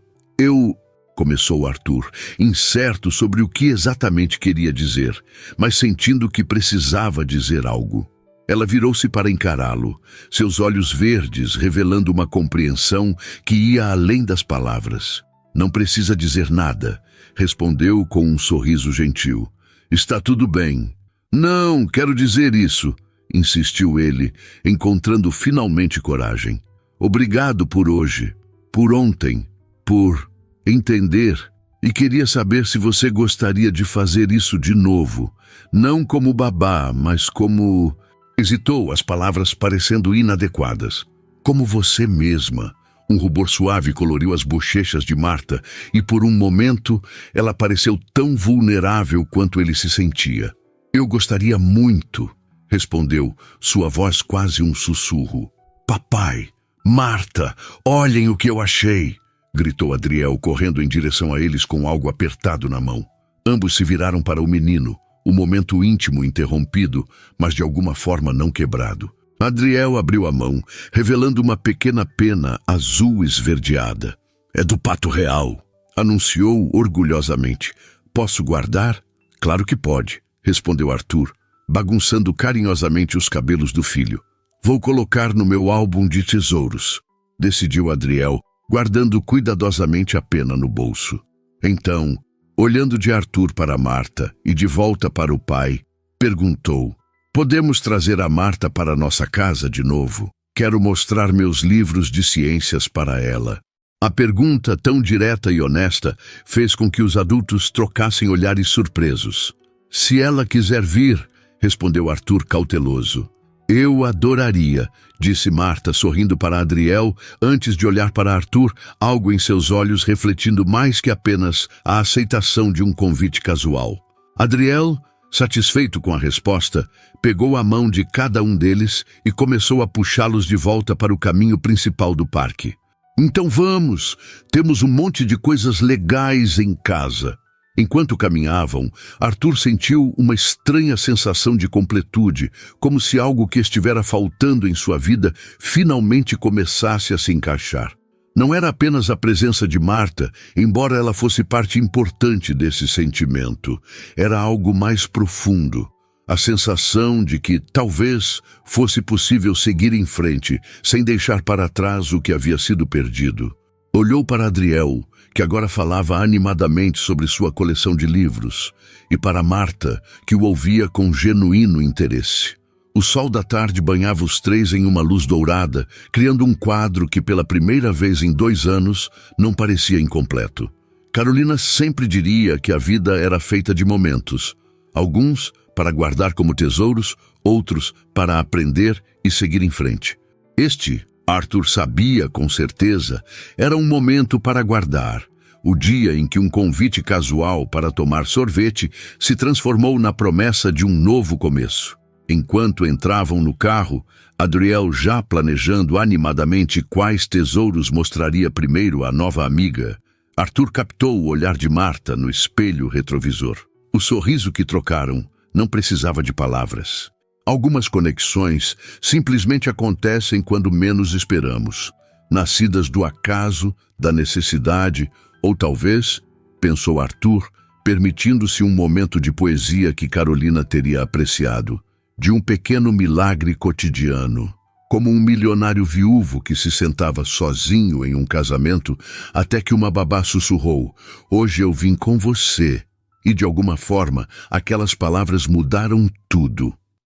começou Arthur, incerto sobre o que exatamente queria dizer, mas sentindo que precisava dizer algo. Ela virou-se para encará-lo, seus olhos verdes revelando uma compreensão que ia além das palavras. Não precisa dizer nada, respondeu com um sorriso gentil. Está tudo bem. Não, quero dizer isso, insistiu ele, encontrando finalmente coragem. Obrigado por hoje, por ontem, por entender. E queria saber se você gostaria de fazer isso de novo. Não como babá, mas como... Hesitou, as palavras parecendo inadequadas. Como você mesma. Um rubor suave coloriu as bochechas de Marta e por um momento ela pareceu tão vulnerável quanto ele se sentia. Eu gostaria muito, respondeu, sua voz quase um sussurro. Papai, Marta, olhem o que eu achei! Gritou Adriel, correndo em direção a eles com algo apertado na mão. Ambos se viraram para o menino, o momento íntimo interrompido, mas de alguma forma não quebrado. Adriel abriu a mão, revelando uma pequena pena azul esverdeada. É do pato real, anunciou orgulhosamente. Posso guardar? Claro que pode, respondeu Arthur, bagunçando carinhosamente os cabelos do filho. Vou colocar no meu álbum de tesouros, decidiu Adriel, guardando cuidadosamente a pena no bolso. Então, olhando de Arthur para Marta e de volta para o pai, perguntou: podemos trazer a Marta para nossa casa de novo? Quero mostrar meus livros de ciências para ela. A pergunta, tão direta e honesta, fez com que os adultos trocassem olhares surpresos. Se ela quiser vir, respondeu Arthur cauteloso. Eu adoraria, disse Marta, sorrindo para Adriel, antes de olhar para Arthur, algo em seus olhos refletindo mais que apenas a aceitação de um convite casual. Adriel, satisfeito com a resposta, pegou a mão de cada um deles e começou a puxá-los de volta para o caminho principal do parque. Então vamos, temos um monte de coisas legais em casa. Enquanto caminhavam, Arthur sentiu uma estranha sensação de completude, como se algo que estivera faltando em sua vida finalmente começasse a se encaixar. Não era apenas a presença de Marta, embora ela fosse parte importante desse sentimento. Era algo mais profundo. A sensação de que, talvez, fosse possível seguir em frente, sem deixar para trás o que havia sido perdido. Olhou para Adriel, que agora falava animadamente sobre sua coleção de livros, e para Marta, que o ouvia com genuíno interesse. O sol da tarde banhava os três em uma luz dourada, criando um quadro que, pela primeira vez em 2 anos, não parecia incompleto. Carolina sempre diria que a vida era feita de momentos. Alguns para guardar como tesouros, outros para aprender e seguir em frente. Este, Arthur sabia com certeza, era um momento para guardar. O dia em que um convite casual para tomar sorvete se transformou na promessa de um novo começo. Enquanto entravam no carro, Adriel já planejando animadamente quais tesouros mostraria primeiro à nova amiga, Arthur captou o olhar de Marta no espelho retrovisor. O sorriso que trocaram não precisava de palavras. Algumas conexões simplesmente acontecem quando menos esperamos, nascidas do acaso, da necessidade, ou talvez, pensou Arthur, permitindo-se um momento de poesia que Carolina teria apreciado, de um pequeno milagre cotidiano, como um milionário viúvo que se sentava sozinho em um casamento até que uma babá sussurrou: "Hoje eu vim com você." E de alguma forma, aquelas palavras mudaram tudo.